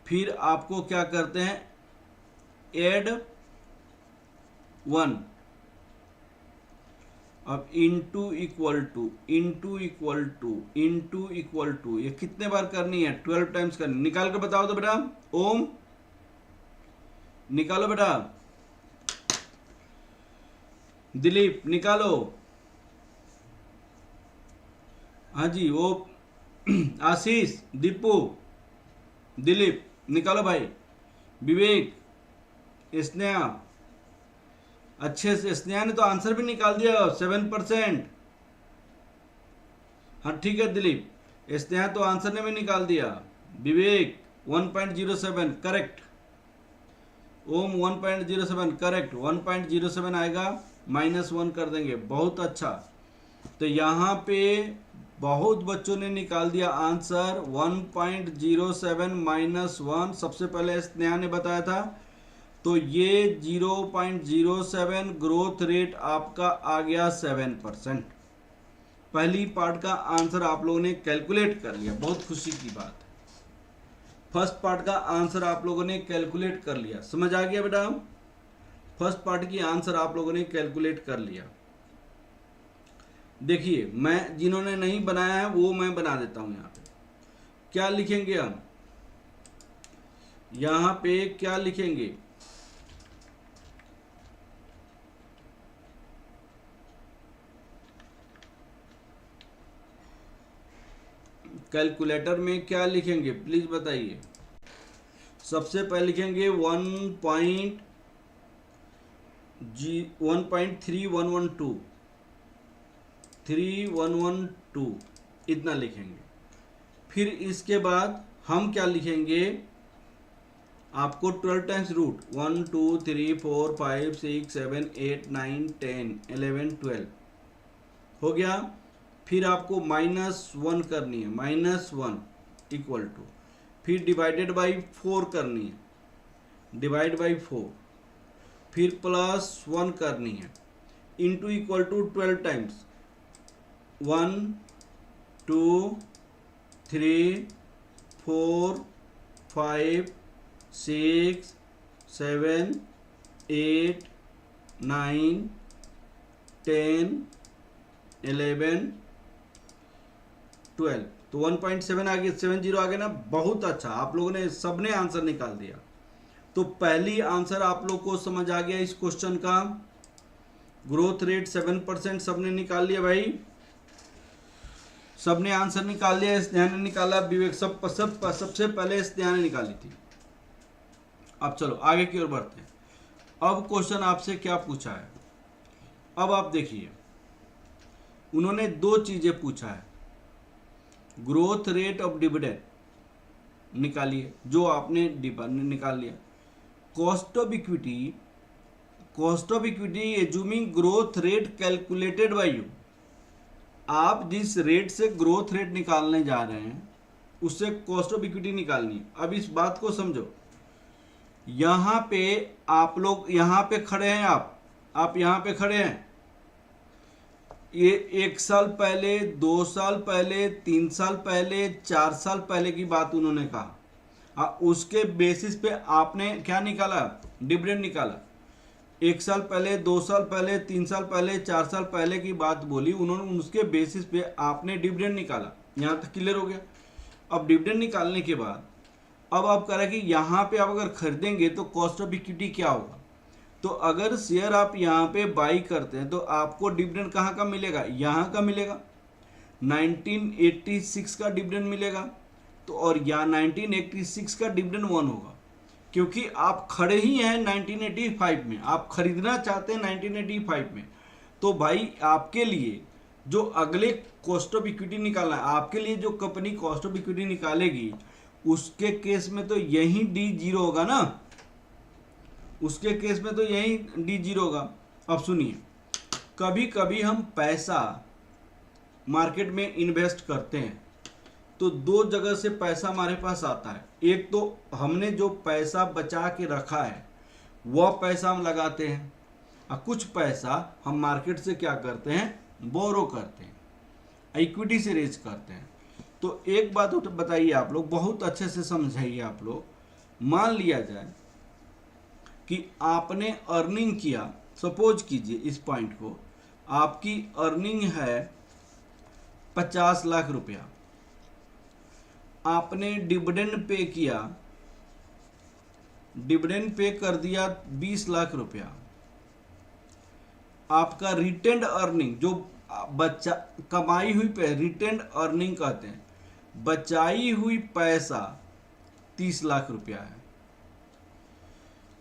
फिर आपको क्या करते हैं? ऐड 1, अब into equal to, into equal to, into equal to, ये कितने बार करनी है? 12 टाइम्स करनी। निकाल कर बताओ तो बेटा। ओम निकालो बेटा, दिलीप निकालो। हाँ जी, वो आशीष, दीपू, दिलीप निकालो भाई। विवेक, स्नेहा, अच्छे से। स्नेहा ने तो आंसर भी निकाल दिया 7%। हाँ ठीक है दिलीप, स्नेहा तो आंसर ने भी निकाल दिया। विवेक 1.07 करेक्ट। ओम 1.07 करेक्ट, 1.07 आएगा, -1 कर देंगे। बहुत अच्छा। तो यहाँ पे बहुत बच्चों ने निकाल दिया आंसर 1.07 -1। सबसे पहले स्नेहा ने बताया था, तो ये 0.07 ग्रोथ रेट आपका आ गया 7%। पहली पार्ट का आंसर आप लोगों ने कैलकुलेट कर लिया, बहुत खुशी की बात है। फर्स्ट पार्ट का आंसर आप लोगों ने कैलकुलेट कर लिया, समझ आ गया बेटा? फर्स्ट पार्ट की आंसर आप लोगों ने कैलकुलेट कर लिया। देखिए, मैं जिन्होंने नहीं बनाया है वो मैं बना देता हूं। यहाँ पे क्या लिखेंगे हम? यहाँ पे क्या लिखेंगे? कैलकुलेटर में क्या लिखेंगे प्लीज बताइए। सबसे पहले लिखेंगे 1.3112 इतना लिखेंगे। फिर इसके बाद हम क्या लिखेंगे, आपको 12 टाइम्स रूट 1 2 3 4 5 6 7 8 9 10 11 12 हो गया। फिर आपको -1 करनी है, -1 इक्वल टू, फिर डिवाइडेड बाई 4 करनी है, डिवाइड बाई 4, फिर +1 करनी है, इंटू इक्वल टू 12 टाइम्स 1 2 3 4 5 6 7 8 9 10 11 12। तो 1.7 आ गया, 70 आ गया ना। बहुत अच्छा, आप लोगों ने सबने आंसर निकाल दिया। तो पहली आंसर आप लोग को समझ आ गया इस क्वेश्चन का। ग्रोथ रेट 7% सबने निकाल लिया भाई, सबने आंसर निकाल लिया। स्नेहा ने निकाला, विवेक सबसे पहले स्नेहा ने निकाली थी। अब चलो आगे की ओर बढ़ते हैं। अब क्वेश्चन आपसे क्या पूछा है, अब आप देखिए, उन्होंने दो चीजें पूछा है। ग्रोथ रेट ऑफ डिविडेंड निकालिए, जो आपने निकाल लिया। Cost of equity assuming growth rate calculated by you. आप जिस रेट से ग्रोथ रेट निकालने जा रहे हैं उससे कॉस्ट ऑफ इक्विटी निकालनी है। अब इस बात को समझो, यहां पे आप लोग यहां पे खड़े हैं, आप यहां पे खड़े हैं। ये 1 साल पहले, 2 साल पहले, 3 साल पहले, 4 साल पहले की बात उन्होंने कहा। उसके बेसिस पे आपने क्या निकाला, डिविडेंड निकाला। 1 साल पहले, 2 साल पहले, 3 साल पहले, 4 साल पहले की बात बोली उन्होंने, उसके बेसिस पे आपने डिविडेंड निकाला। यहाँ तक क्लियर हो गया। अब डिविडेंड निकालने के बाद अब आप कह रहे हैं कि यहाँ पे आप अगर खरीदेंगे तो कॉस्ट ऑफ इक्विटी क्या होगा। तो अगर शेयर आप यहाँ पे बाई करते हैं तो आपको डिविडेंड कहाँ का मिलेगा, यहाँ का मिलेगा। 1986 का डिविडेंड मिलेगा। तो और यहाँ 1986 का डिविडेंड 1 होगा, क्योंकि आप खड़े ही हैं 1985 में, आप खरीदना चाहते हैं 1985 में। तो भाई आपके लिए जो अगले कॉस्ट ऑफ इक्विटी निकालना है, आपके लिए जो कंपनी कॉस्ट ऑफ इक्विटी निकालेगी उसके केस में तो यही D0 होगा ना, उसके केस में तो यही D0 होगा। अब सुनिए, कभी कभी हम पैसा मार्केट में इन्वेस्ट करते हैं तो दो जगह से पैसा हमारे पास आता है। एक तो हमने जो पैसा बचा के रखा है वह पैसा हम लगाते हैं, और कुछ पैसा हम मार्केट से क्या करते हैं, बोरो करते हैं, इक्विटी से रेज करते हैं। तो एक बात बताइए, आप लोग बहुत अच्छे से समझाइए। आप लोग मान लिया जाए कि आपने अर्निंग किया, सपोज कीजिए इस पॉइंट को, आपकी अर्निंग है 50 लाख रुपया, आपने डिविडेंड पे किया, डिविडेंड पे कर दिया 20 लाख रुपया। आपका रिटेंड अर्निंग, जो बचा कमाई हुई पे रिटेंड अर्निंग कहते हैं, बचाई हुई पैसा 30 लाख रुपया है।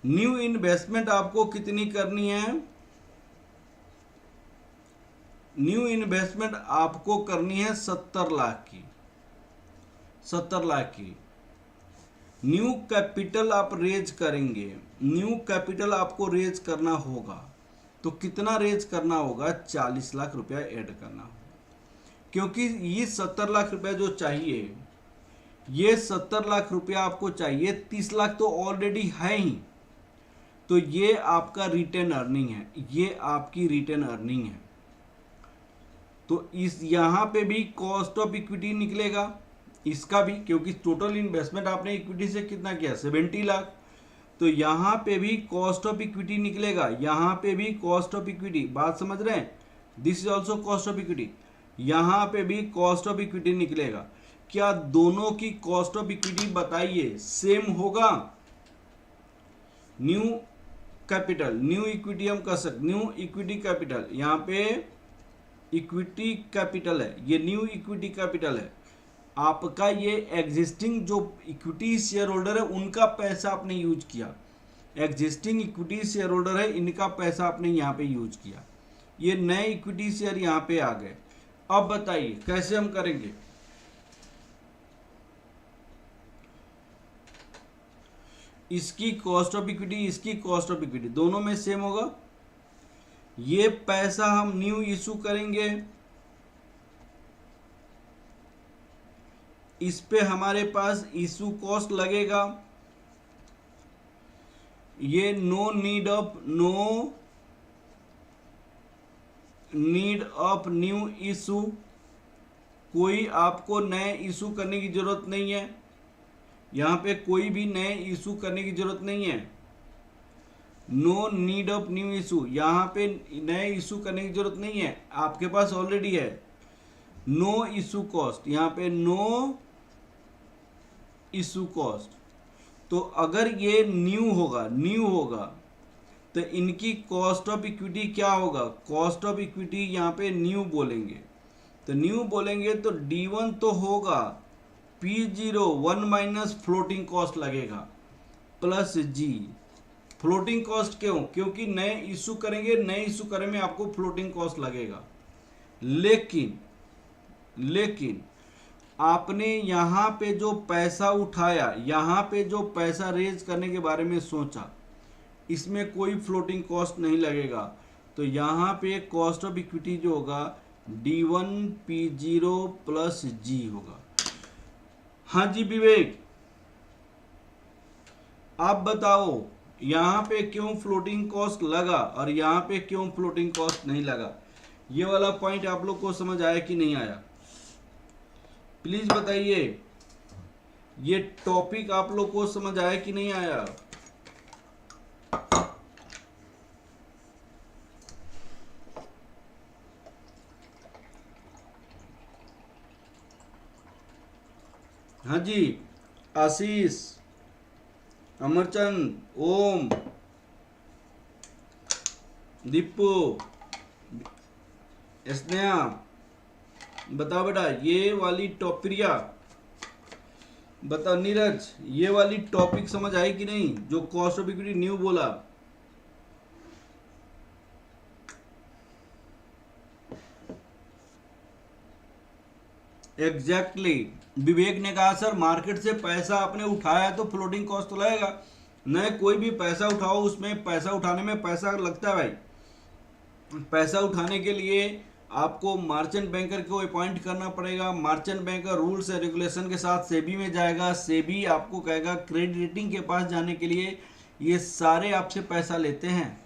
न्यू इन्वेस्टमेंट आपको कितनी करनी है, न्यू इन्वेस्टमेंट आपको करनी है 70 लाख की, 70 लाख की। न्यू कैपिटल आप रेज करेंगे, न्यू कैपिटल आपको रेज करना होगा। तो कितना रेज करना होगा, 40 लाख रुपया ऐड करना होगा, क्योंकि ये 70 लाख रुपया जो चाहिए, ये 70 लाख रुपया आपको चाहिए, 30 लाख तो ऑलरेडी है ही। तो ये आपका रिटेन अर्निंग है, ये आपकी रिटेन अर्निंग है। तो इस यहाँ पे भी कॉस्ट ऑफ इक्विटी निकलेगा, इसका भी, क्योंकि टोटल इन्वेस्टमेंट आपने इक्विटी से कितना किया, 70 लाख। तो यहाँ पे भी कॉस्ट ऑफ इक्विटी निकलेगा, यहाँ पे भी कॉस्ट ऑफ इक्विटी, बात समझ रहे हैं, this is also cost of equity. यहाँ पे भी कॉस्ट ऑफ इक्विटी निकलेगा। क्या दोनों की कॉस्ट ऑफ इक्विटी बताइए सेम होगा। न्यू कैपिटल, न्यू इक्विटी हम कह सकते, न्यू इक्विटी कैपिटल, यहाँ पे इक्विटी कैपिटल है, ये न्यू इक्विटी कैपिटल है। आपका ये एग्जिस्टिंग जो इक्विटी शेयर होल्डर है उनका पैसा आपने यूज किया, एग्जिस्टिंग इक्विटी शेयर होल्डर है इनका पैसा आपने यहाँ पे यूज किया, ये नए इक्विटी शेयर यहाँ पे आ गए। अब बताइए कैसे हम करेंगे। इसकी कॉस्ट ऑफ इक्विटी, इसकी कॉस्ट ऑफ इक्विटी दोनों में सेम होगा। ये पैसा हम न्यू इशू करेंगे, इस पे हमारे पास इशू कॉस्ट लगेगा। ये no need of new issue, कोई आपको नए इशू करने की जरूरत नहीं है, यहाँ पे कोई भी नए इशू करने की जरूरत नहीं है। No need of new issue, यहाँ पे नए इशू करने की जरूरत नहीं है, आपके पास ऑलरेडी है। नो इशू कॉस्ट, यहाँ पे नो इशू कॉस्ट। तो अगर ये न्यू होगा तो इनकी कॉस्ट ऑफ इक्विटी क्या होगा, कॉस्ट ऑफ इक्विटी यहाँ पे न्यू बोलेंगे, तो न्यू बोलेंगे तो D1 तो होगा, P0 1 माइनस फ्लोटिंग कॉस्ट लगेगा प्लस G। फ्लोटिंग कॉस्ट क्यों, क्योंकि नए इशू करेंगे, नए इशू करने में आपको फ्लोटिंग कॉस्ट लगेगा। लेकिन आपने यहाँ पे जो पैसा उठाया, यहाँ पे जो पैसा रेज करने के बारे में सोचा, इसमें कोई फ्लोटिंग कॉस्ट नहीं लगेगा, तो यहाँ पे कॉस्ट ऑफ इक्विटी जो होगा D1 P0 प्लस G होगा। हाँ जी विवेक, आप बताओ यहाँ पे क्यों फ्लोटिंग कॉस्ट लगा और यहाँ पे क्यों फ्लोटिंग कॉस्ट नहीं लगा। ये वाला पॉइंट आप लोग को समझ आया कि नहीं आया, प्लीज बताइए। ये टॉपिक आप लोग को समझ आया कि नहीं आया। हाँ जी, आशीष, अमरचंद, ओम, दीपू, स्नेहा, बताओ बेटा ये वाली टॉपिरिया, बता नीरज, ये वाली टॉपिक समझ आई कि नहीं, जो कॉस्ट ऑफ इक्विटी न्यू बोला। एग्जैक्टली विवेक ने कहा सर मार्केट से पैसा आपने उठाया तो फ्लोटिंग कॉस्ट तो लगेगा। नहीं, कोई भी पैसा उठाओ उसमें पैसा उठाने में पैसा लगता है भाई। पैसा उठाने के लिए आपको मार्चेंट बैंकर को अपॉइंट करना पड़ेगा, merchant banker rules and regulation के साथ सेबी में जाएगा, सेबी आपको कहेगा क्रेडिट रेटिंग के पास जाने के लिए, ये सारे आपसे पैसा लेते हैं।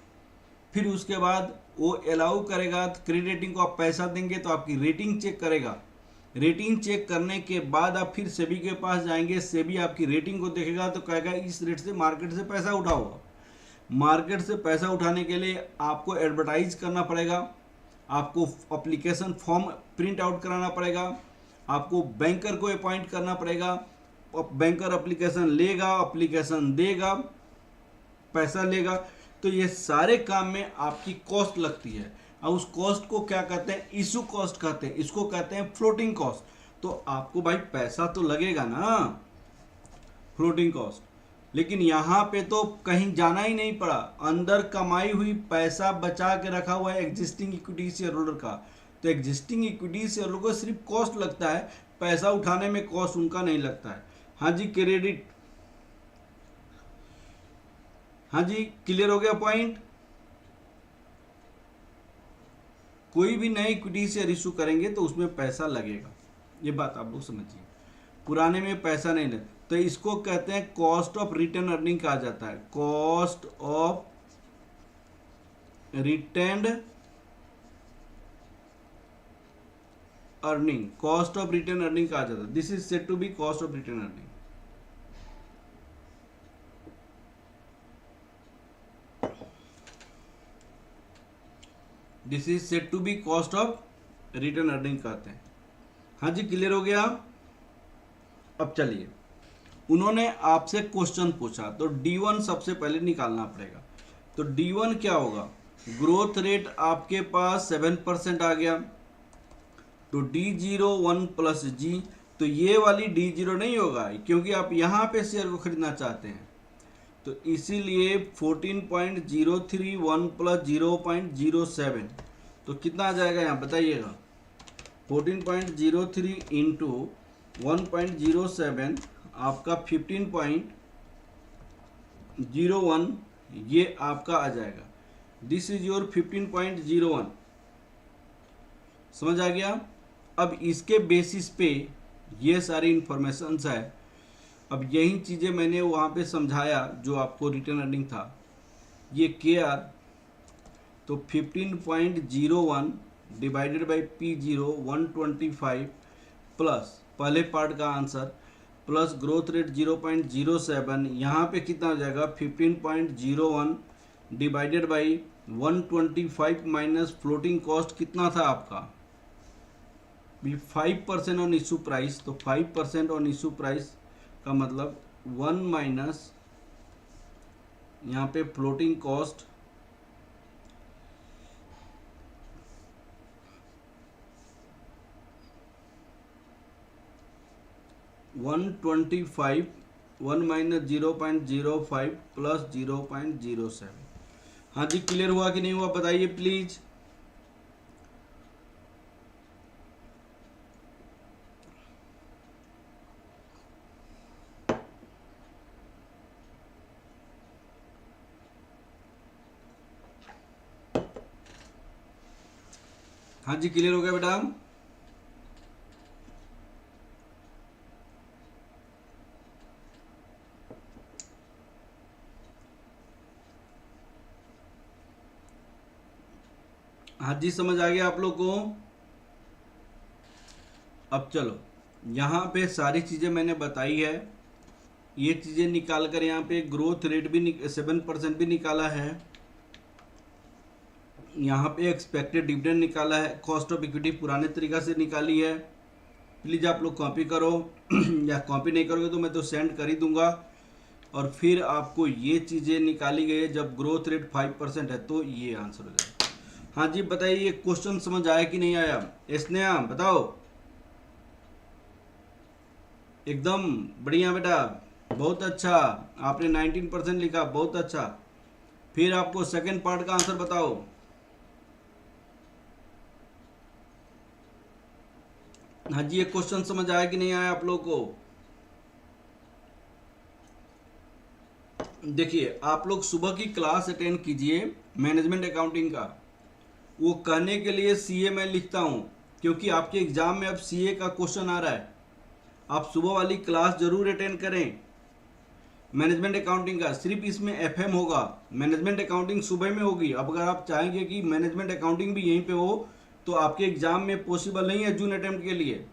फिर उसके बाद वो अलाउ करेगा, क्रेडिट रेटिंग को आप पैसा देंगे तो आपकी रेटिंग चेक करेगा, रेटिंग चेक करने के बाद आप फिर सेबी के पास जाएंगे, सेबी आपकी रेटिंग को देखेगा तो कहेगा इस रेट से मार्केट से पैसा उठाओ। मार्केट से पैसा उठाने के लिए आपको एडवर्टाइज करना पड़ेगा, आपको एप्लीकेशन फॉर्म प्रिंट आउट कराना पड़ेगा, आपको बैंकर को अपॉइंट करना पड़ेगा, बैंकर एप्लीकेशन लेगा, एप्लीकेशन देगा, पैसा लेगा, तो ये सारे काम में आपकी कॉस्ट लगती है। और उस कॉस्ट को क्या कहते हैं, इशू कॉस्ट कहते हैं, इसको कहते हैं फ्लोटिंग कॉस्ट। तो आपको भाई पैसा तो लगेगा ना, फ्लोटिंग कॉस्ट। लेकिन यहाँ पे तो कहीं जाना ही नहीं पड़ा, अंदर कमाई हुई पैसा बचा के रखा हुआ है एग्जिस्टिंग इक्विटी शेयर होल्डर का, तो एग्जिस्टिंग इक्विटी शेयर होल्डर को सिर्फ कॉस्ट लगता है, पैसा उठाने में कॉस्ट उनका नहीं लगता है। हाँ जी क्रेडिट, हाँ जी क्लियर हो गया पॉइंट। कोई भी नई इक्विटी शेयर इशू करेंगे तो उसमें पैसा लगेगा, ये बात आप लोग समझिए, पुराने में पैसा नहीं लगता। तो इसको कहते हैं कॉस्ट ऑफ रिटर्न अर्निंग कहा जाता है, cost of retained earning, cost of return earning कहा जाता है। This is said to be cost of return earning. This is said to be cost of return earning कहते हैं। हाँ जी क्लियर हो गया। अब चलिए, उन्होंने आपसे क्वेश्चन पूछा तो D1 सबसे पहले निकालना पड़ेगा। तो D1 क्या होगा, ग्रोथ रेट आपके पास 7% आ गया, तो D01 प्लस G, तो ये वाली D0 नहीं होगा, क्योंकि आप यहाँ पे शेयर को खरीदना चाहते हैं। तो इसीलिए 14.031 प्लस 0.07, तो कितना आ जाएगा यहाँ बताइएगा। 14.03 इंटू 1.07 आपका 15.01, ये आपका आ जाएगा। दिस इज योर 15.01, समझ आ गया। अब इसके बेसिस पे ये सारी इंफॉर्मेशंस है। अब यही चीज़ें मैंने वहाँ पे समझाया जो आपको रिटर्न अर्निंग था। ये KR तो 15.01 डिवाइडेड बाई P0 125 प्लस पहले पार्ट का आंसर प्लस ग्रोथ रेट 0.07, यहाँ पे कितना हो जाएगा 15.01 divided by 125 minus floating cost कितना था आपका भी 5% ऑन इशू प्राइस। तो 5% ऑन इशू प्राइस का मतलब 1 माइनस यहाँ पे फ्लोटिंग कॉस्ट 125, 1 माइनस 0.05 प्लस 0.07। हाँ जी, क्लियर हुआ कि नहीं हुआ बताइए प्लीज। हाँ जी, क्लियर हो गया बेटा। हाँ जी, समझ आ गया आप लोग को। अब चलो, यहाँ पे सारी चीज़ें मैंने बताई है। ये चीज़ें निकाल कर यहाँ पे ग्रोथ रेट भी 7% भी निकाला है, यहाँ पे एक्सपेक्टेड डिविडेंड निकाला है, कॉस्ट ऑफ इक्विटी पुराने तरीका से निकाली है। प्लीज़ आप लोग कॉपी करो या कॉपी नहीं करोगे तो मैं तो सेंड कर ही दूंगा। और फिर आपको ये चीज़ें निकाली गई है जब ग्रोथ रेट 5% है, तो ये आंसर हो जाएगा। हाँ जी बताइए, ये क्वेश्चन समझ आया कि नहीं आया? स्नेहा बताओ। एकदम बढ़िया बेटा, बहुत अच्छा, आपने 19% लिखा, बहुत अच्छा। फिर आपको सेकंड पार्ट का आंसर बताओ। हाँ जी, ये क्वेश्चन समझ आया कि नहीं आया आप लोग को? देखिए, आप लोग सुबह की क्लास अटेंड कीजिए मैनेजमेंट अकाउंटिंग का। वो कहने के लिए सीए मैं लिखता हूँ, क्योंकि आपके एग्जाम में अब सीए का क्वेश्चन आ रहा है। आप सुबह वाली क्लास जरूर अटेंड करें मैनेजमेंट अकाउंटिंग का। सिर्फ इसमें एफएम होगा, मैनेजमेंट अकाउंटिंग सुबह में होगी। अब अगर आप चाहेंगे कि मैनेजमेंट अकाउंटिंग भी यहीं पे हो, तो आपके एग्जाम में पॉसिबल नहीं है जून अटेम्प्ट के लिए।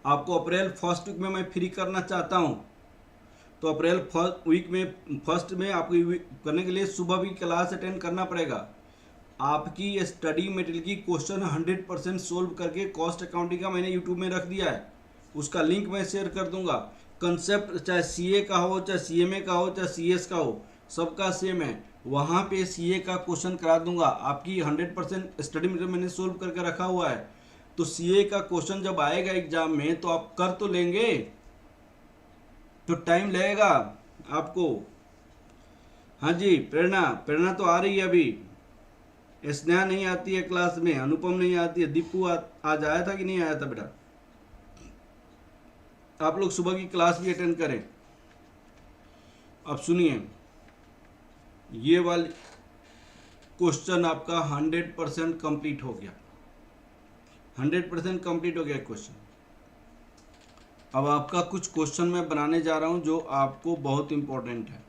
आपको अप्रैल फर्स्ट वीक में मैं फ्री करना चाहता हूँ, तो अप्रैल फर्स्ट में आपको करने के लिए सुबह भी क्लास अटेंड करना पड़ेगा। आपकी स्टडी मटेरियल की क्वेश्चन 100% सोल्व करके कॉस्ट अकाउंटिंग का मैंने यूट्यूब में रख दिया है, उसका लिंक मैं शेयर कर दूंगा। कंसेप्ट चाहे सीए का हो, चाहे सीएमए का हो, चाहे सीएस का हो, सबका सेम है। वहाँ पे सीए का क्वेश्चन करा दूंगा। आपकी 100% स्टडी मटेरियल मैंने सोल्व करके रखा हुआ है, तो सीए का क्वेश्चन जब आएगा एग्जाम में तो आप कर तो लेंगे, तो टाइम लगेगा आपको। हाँ जी, प्रेरणा तो आ रही है अभी। स्नेहा नहीं आती है क्लास में, अनुपम नहीं आती है, दीपू आज आया था कि नहीं आया था बेटा? आप लोग सुबह की क्लास भी अटेंड करें। अब सुनिए, ये वाली क्वेश्चन आपका 100% कंप्लीट हो गया, 100% कंप्लीट हो गया क्वेश्चन। अब आपका कुछ क्वेश्चन मैं बनाने जा रहा हूं जो आपको बहुत इंपॉर्टेंट है।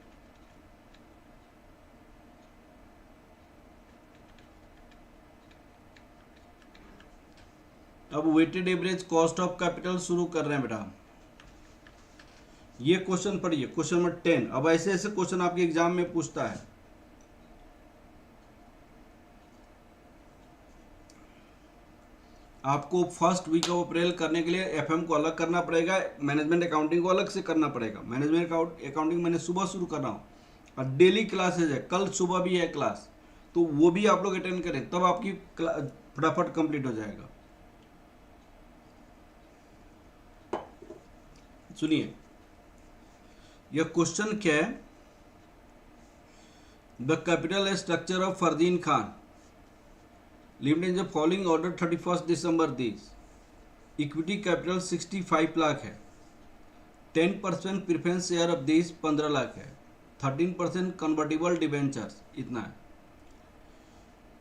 अब weighted average cost of capital शुरू कर रहे हैं बेटा। ये क्वेश्चन पढ़िए, क्वेश्चन नंबर 10। अब ऐसे ऐसे क्वेश्चन आपके एग्जाम में पूछता है। आपको फर्स्ट वीक ऑफ अप्रैल करने के लिए एफएम को अलग करना पड़ेगा, मैनेजमेंट अकाउंटिंग को अलग से करना पड़ेगा। मैनेजमेंट अकाउंटिंग मैंने सुबह शुरू कर रहा हूँ, और डेली क्लासेज है, कल सुबह भी है क्लास, तो वो भी आप लोग अटेंड करें, तब आपकी फटाफट कंप्लीट हो जाएगा। सुनिए, यह क्वेश्चन क्या है। The capital structure of Fardeen Khan limited in the following order 31 December this. Equity capital 65 lakh है, 10% preference share of this 15 lakh है, 13% कन्वर्टिबल डिबेंचर्स इतना है।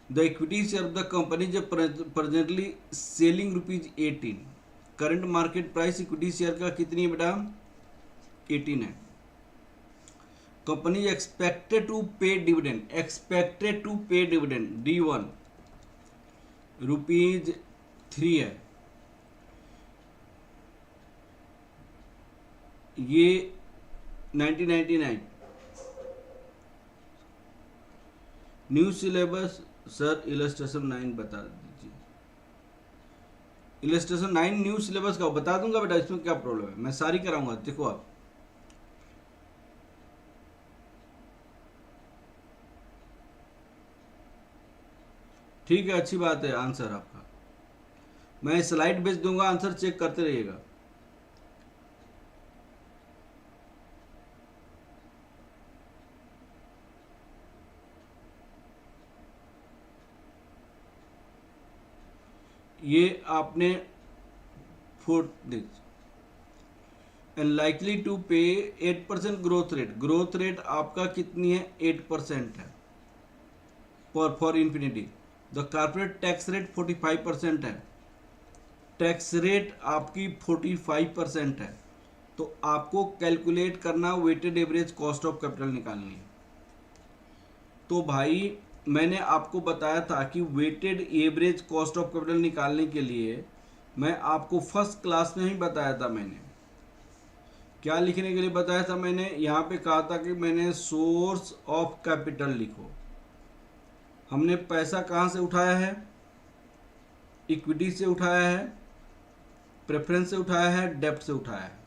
The equity share of the company जो presently selling ₹18। Current market price equity share का कितनी है बेटा? 18 है। Company expected to pay dividend, expected to pay dividend D1 ₹3 है। ये 1999। न्यू सिलेबस सर इलस्ट्रेशन 9 बता दीजिए। इलस्ट्रेशन 9 न्यू सिलेबस का बता दूंगा बेटा, इसमें क्या प्रॉब्लम है, मैं सारी कराऊंगा। देखो आप ठीक है, अच्छी बात है आंसर आपका। मैं स्लाइड भेज दूंगा, आंसर चेक करते रहिएगा। ये आपने एंड लाइकली टू पे 8% ग्रोथ रेट। ग्रोथ रेट आपका कितनी है? 8% है for infinity. The corporate tax rate 45% है। टैक्स रेट आपकी 45% है। तो आपको कैलकुलेट करना weighted average cost of capital निकालनी है। तो भाई मैंने आपको बताया था कि weighted average cost of capital निकालने के लिए मैं आपको फर्स्ट क्लास में ही बताया था। मैंने क्या लिखने के लिए बताया था? मैंने यहाँ पे कहा था कि मैंने सोर्स ऑफ कैपिटल लिखो। हमने पैसा कहाँ से उठाया है? इक्विटी से उठाया है, प्रेफरेंस से उठाया है, डेब्ट से उठाया है।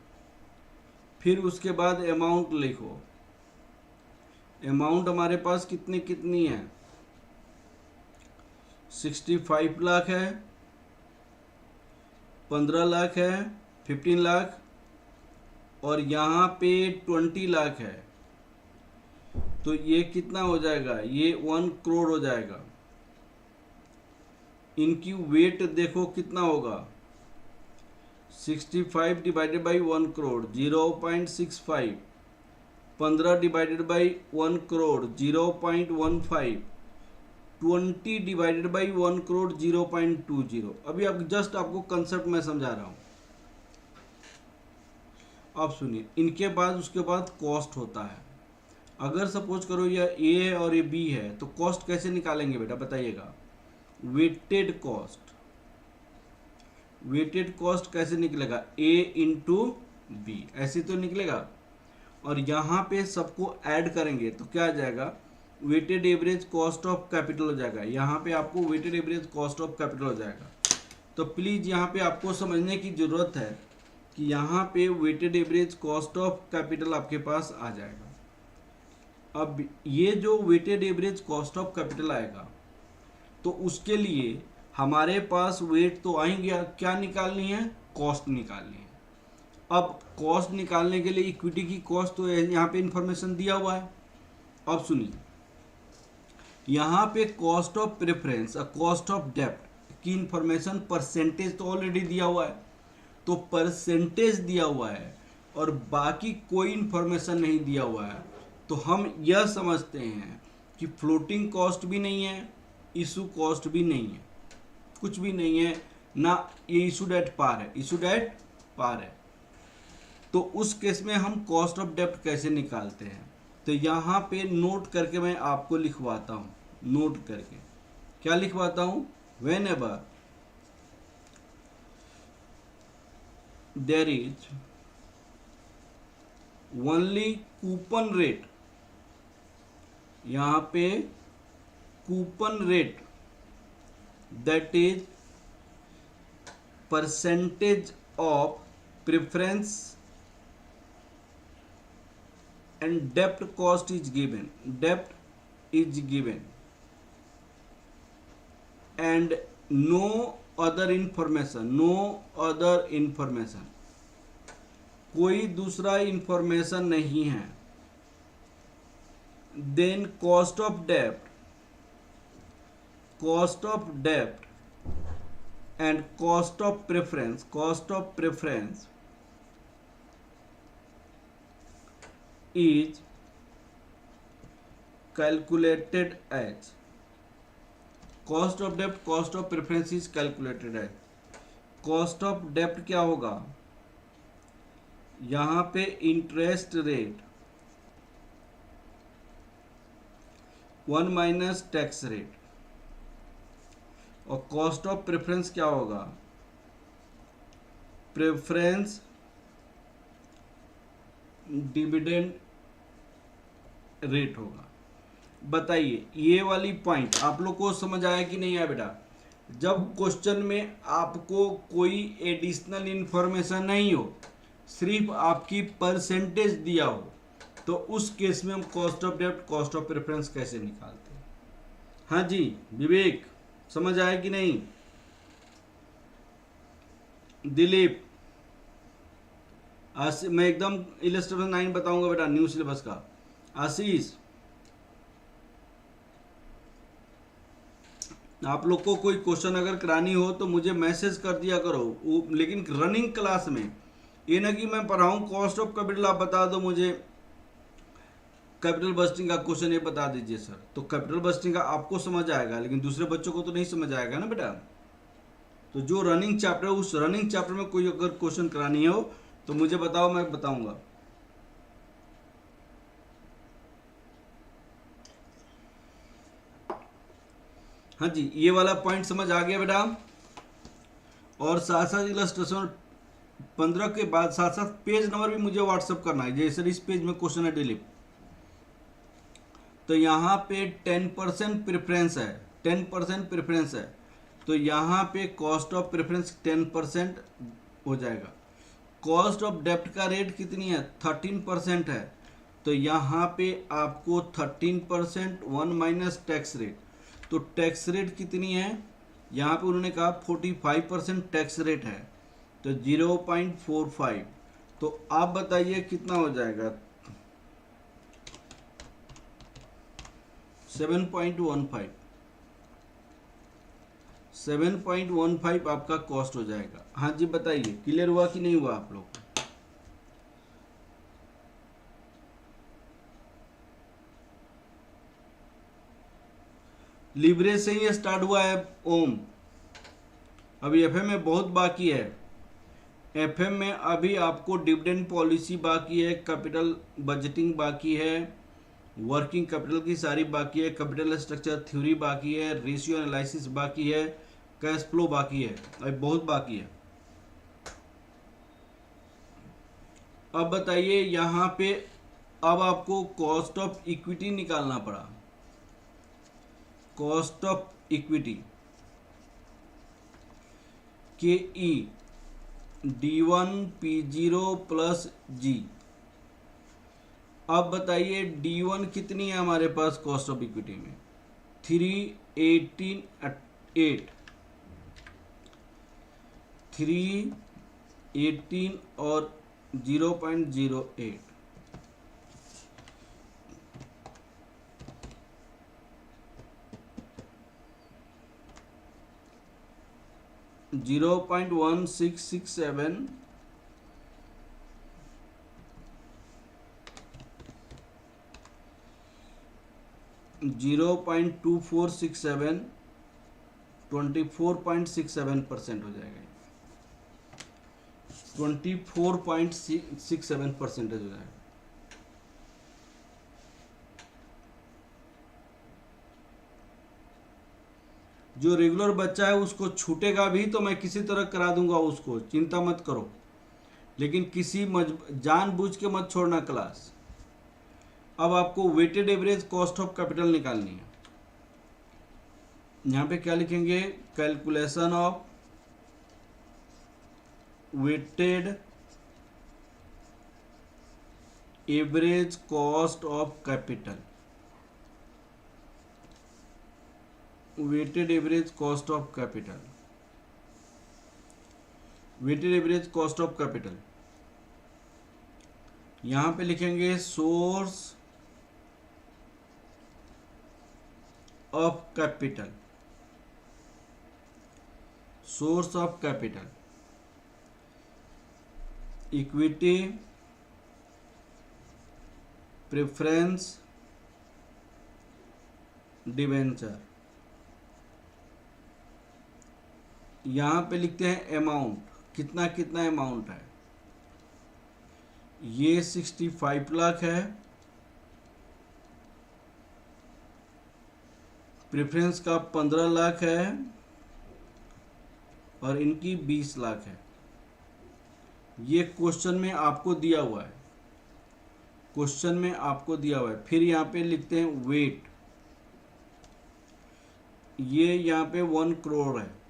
फिर उसके बाद अमाउंट लिखो। अमाउंट हमारे पास कितनी कितनी है? 65 लाख है, 15 लाख है, 15 लाख, और यहाँ पे 20 लाख है। तो ये कितना हो जाएगा? ये 1 करोड़ हो जाएगा। इनकी वेट देखो कितना होगा? 65 divided by 1 crore 0.65, 15 divided by 1 crore 0.15, 20 divided by 1 crore 0.20। अभी आप जस्ट आपको कंसेप्ट मैं समझा रहा हूँ, आप सुनिए। इनके बाद उसके बाद कॉस्ट होता है। अगर सपोज करो ये ए है और ये बी है, तो कॉस्ट कैसे निकालेंगे बेटा बताइएगा? Weighted cost. वेटेड कॉस्ट कैसे निकलेगा? ए इंटू बी, ऐसे तो निकलेगा। और यहाँ पे सबको ऐड करेंगे तो क्या आ जाएगा? Weighted average cost of capital हो जाएगा। यहाँ पे आपको weighted average cost of capital हो जाएगा। तो प्लीज़ यहाँ पे आपको समझने की ज़रूरत है कि यहाँ पे weighted average cost of capital आपके पास आ जाएगा। अब ये जो weighted average cost of capital आएगा, तो उसके लिए हमारे पास वेट तो आएंगे, क्या निकालनी है? कॉस्ट निकालनी है। अब कॉस्ट निकालने के लिए इक्विटी की कॉस्ट तो यहाँ पे इंफॉर्मेशन दिया हुआ है। अब सुनिए, यहाँ पे कॉस्ट ऑफ प्रेफरेंस और कॉस्ट ऑफ डेब्ट की इंफॉर्मेशन परसेंटेज तो ऑलरेडी दिया हुआ है। तो परसेंटेज दिया हुआ है और बाकी कोई इंफॉर्मेशन नहीं दिया हुआ है, तो हम यह समझते हैं कि फ्लोटिंग कॉस्ट भी नहीं है, इशू कॉस्ट भी नहीं है, कुछ भी नहीं है ना। ये इशूड एट पार है, इशूड एट पार है। तो उस केस में हम कॉस्ट ऑफ डेब्ट कैसे निकालते हैं? तो यहाँ पे नोट करके मैं आपको लिखवाता हूँ। नोट करके क्या लिखवाता हूँ? Whenever there is only coupon rate, यहाँ पे coupon rate that is percentage of preference and debt cost is given, debt is given, and no other information, no other information, कोई दूसरा इंफॉर्मेशन नहीं है, then cost of dept and cost of preference is calculated as cost of डेप्ट, cost of preference is calculated as. Cost of डेप्ट क्या होगा, यहां पे interest rate 1 minus tax rate, और कॉस्ट ऑफ प्रेफरेंस क्या होगा, प्रेफरेंस डिविडेंड रेट होगा। बताइए ये वाली पॉइंट आप लोग को समझ आया कि नहीं आया बेटा? जब क्वेश्चन में आपको कोई एडिशनल इंफॉर्मेशन नहीं हो, सिर्फ आपकी परसेंटेज दिया हो, तो उस केस में हम कॉस्ट ऑफ डेप्ट, कॉस्ट ऑफ प्रेफरेंस कैसे निकालते हैं? हाँ जी विवेक, समझ आया कि नहीं? दिलीप, मैं एकदम इलस्ट्रेशन 9 बताऊंगा बेटा न्यू सिलेबस का। आशीष, आप लोग को कोई क्वेश्चन अगर करानी हो तो मुझे मैसेज कर दिया करो, लेकिन रनिंग क्लास में, ये ना कि मैं पढ़ाऊं कॉस्ट ऑफ कैपिटल आप बता दो मुझे कैपिटल बस्टिंग का क्वेश्चन ये बता दीजिए सर, तो कैपिटल बस्टिंग का आपको समझ आएगा लेकिन दूसरे बच्चों को तो नहीं समझ आएगा ना बेटा। तो जो रनिंग चैप्टर, उस रनिंग चैप्टर में कोई अगर क्वेश्चन करानी हो तो मुझे बताओ, मैं बताऊंगा। हाँ जी, ये वाला पॉइंट समझ आ गया बेटा। और साथ साथ इलस्ट्रेशन 15 के बाद साथ साथ पेज नंबर भी मुझे व्हाट्सअप करना है। जैसे इस पेज में क्वेश्चन है डिलीट, तो यहाँ पे 10% प्रेफरेंस है, 10% प्रेफरेंस है, तो यहाँ पे कॉस्ट ऑफ प्रेफरेंस 10% हो जाएगा। कॉस्ट ऑफ डेप्ट का रेट कितनी है, 13% है, तो यहाँ पे आपको 13% 1 माइनस टैक्स रेट, तो टैक्स रेट कितनी है, यहाँ पे उन्होंने कहा 45% टैक्स रेट है, तो 0.45, तो आप बताइए कितना हो जाएगा, 7.15, 7.15 आपका कॉस्ट हो जाएगा। हाँ जी बताइए, क्लियर हुआ कि नहीं हुआ आप लोग? लिवरेज से ही स्टार्ट हुआ है ओम, अभी एफएम में बहुत बाकी है। एफएम में अभी आपको डिविडेंड पॉलिसी बाकी है, कैपिटल बजटिंग बाकी है, वर्किंग कैपिटल की सारी बाकी है, कैपिटल स्ट्रक्चर थ्योरी बाकी है, रेशियो एनालिसिस बाकी है, कैश फ्लो बाकी है, अभी बहुत बाकी है। अब बताइए यहाँ पे, अब आपको कॉस्ट ऑफ इक्विटी निकालना पड़ा, कॉस्ट ऑफ इक्विटी के ई D1 P0 प्लस जी। अब बताइए D1 कितनी है हमारे पास कॉस्ट ऑफ इक्विटी में, 318 और 0.08, 0.1667, 0.2467, 24.67% हो जाएगा, 24.67% हो जाएगा। जो रेगुलर बच्चा है उसको छूटेगा भी तो मैं किसी तरह करा दूंगा उसको, चिंता मत करो, लेकिन किसी जानबूझ के मत छोड़ना क्लास। अब आपको weighted average cost of capital निकालनी है। यहाँ पे क्या लिखेंगे, calculation of weighted average cost of capital, weighted average cost of capital, weighted average cost of capital. यहाँ पे लिखेंगे source of capital, source of capital, equity, preference, debenture. यहाँ पे लिखते हैं अमाउंट, कितना कितना अमाउंट है। ये 65 लाख है, प्रेफरेंस का 15 लाख है और इनकी 20 लाख है। ये क्वेश्चन में आपको दिया हुआ है, क्वेश्चन में आपको दिया हुआ है। फिर यहाँ पे लिखते हैं वेट, ये यहाँ पे 1 करोड़ है,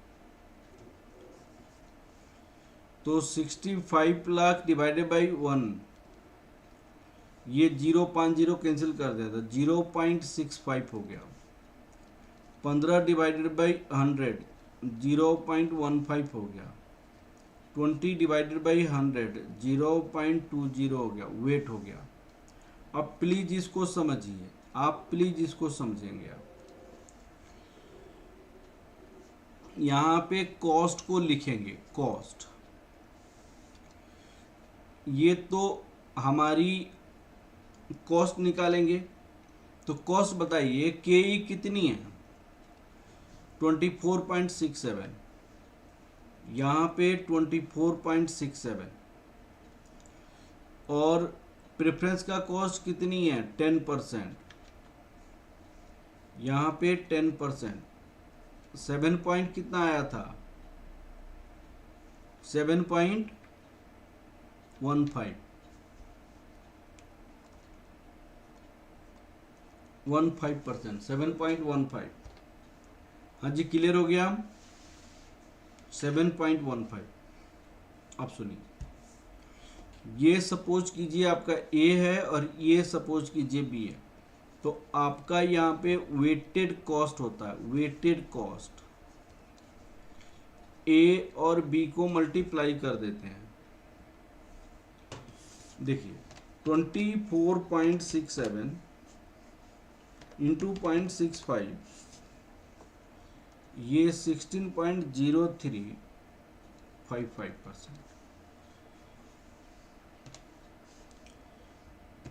तो 65 लाख डिवाइडेड बाई 1, ये 0.0 कैंसिल कर दिया था, 0.65 हो गया। 15 डिवाइडेड बाई 100, 0.15 हो गया। 20 डिवाइडेड बाई 100, 0.20 हो गया, वेट हो गया। अब प्लीज इसको समझिए, आप प्लीज इसको समझेंगे। आप यहाँ पे कॉस्ट को लिखेंगे, कॉस्ट, ये तो हमारी कॉस्ट निकालेंगे। तो कॉस्ट बताइए के ई कितनी है, 24.67, यहाँ पे 24.67, और प्रेफरेंस का कॉस्ट कितनी है 10%, यहाँ पे 10%, 7 पॉइंट कितना आया था 7.15, 15%, 7.15। हाँ जी, क्लियर हो गया, 7.15। अब सुनिए, ये सपोज कीजिए आपका ए है और ये सपोज कीजिए बी है, तो आपका यहाँ पे वेटेड कॉस्ट होता है, वेटेड कॉस्ट। ए और बी को मल्टीप्लाई कर देते हैं, देखिए 24.67 इंटू 0.65, ये 16.0355%,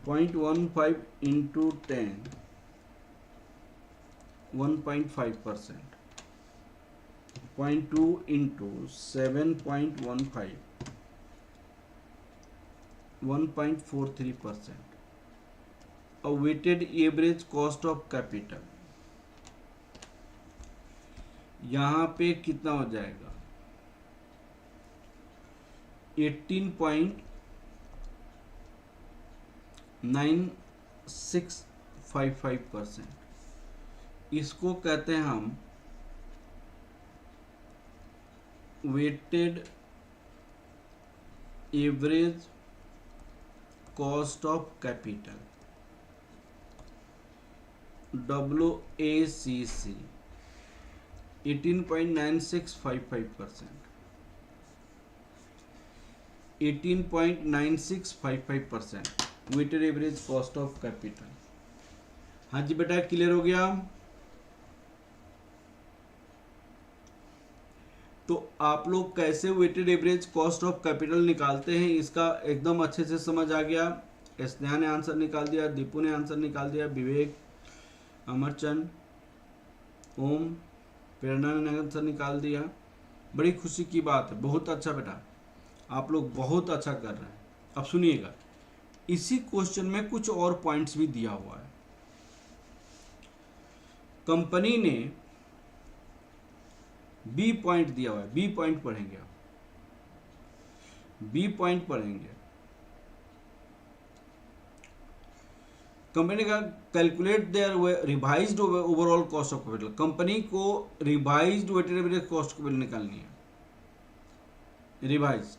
0.15 into 10, 1.5%, 0.2 into 7.15, 1.43%। A weighted average cost of capital, यहाँ पे कितना हो जाएगा 18.9655%। इसको कहते हैं हम weighted average cost of capital, WACC, 18.9655%, 18.9655% weighted average cost of capital. हाँ जी बेटा, क्लियर हो गया। तो आप लोग कैसे weighted average cost of capital निकालते हैं, इसका एकदम अच्छे से समझ आ गया। स्नेहा ने आंसर निकाल दिया, दीपू ने आंसर निकाल दिया, विवेक, अमरचंद, ओम, प्रेरणा ने आंसर निकाल दिया। बड़ी खुशी की बात है, बहुत अच्छा बेटा, आप लोग बहुत अच्छा कर रहे हैं। अब सुनिएगा, इसी क्वेश्चन में कुछ और पॉइंट्स भी दिया हुआ है। कंपनी ने बी पॉइंट दिया हुआ है, बी पॉइंट पढ़ेंगे आप, बी पॉइंट पढ़ेंगे। कंपनी का calculate their revised overall cost of capital, company को revised weighted average cost of capital निकालनी है, revised.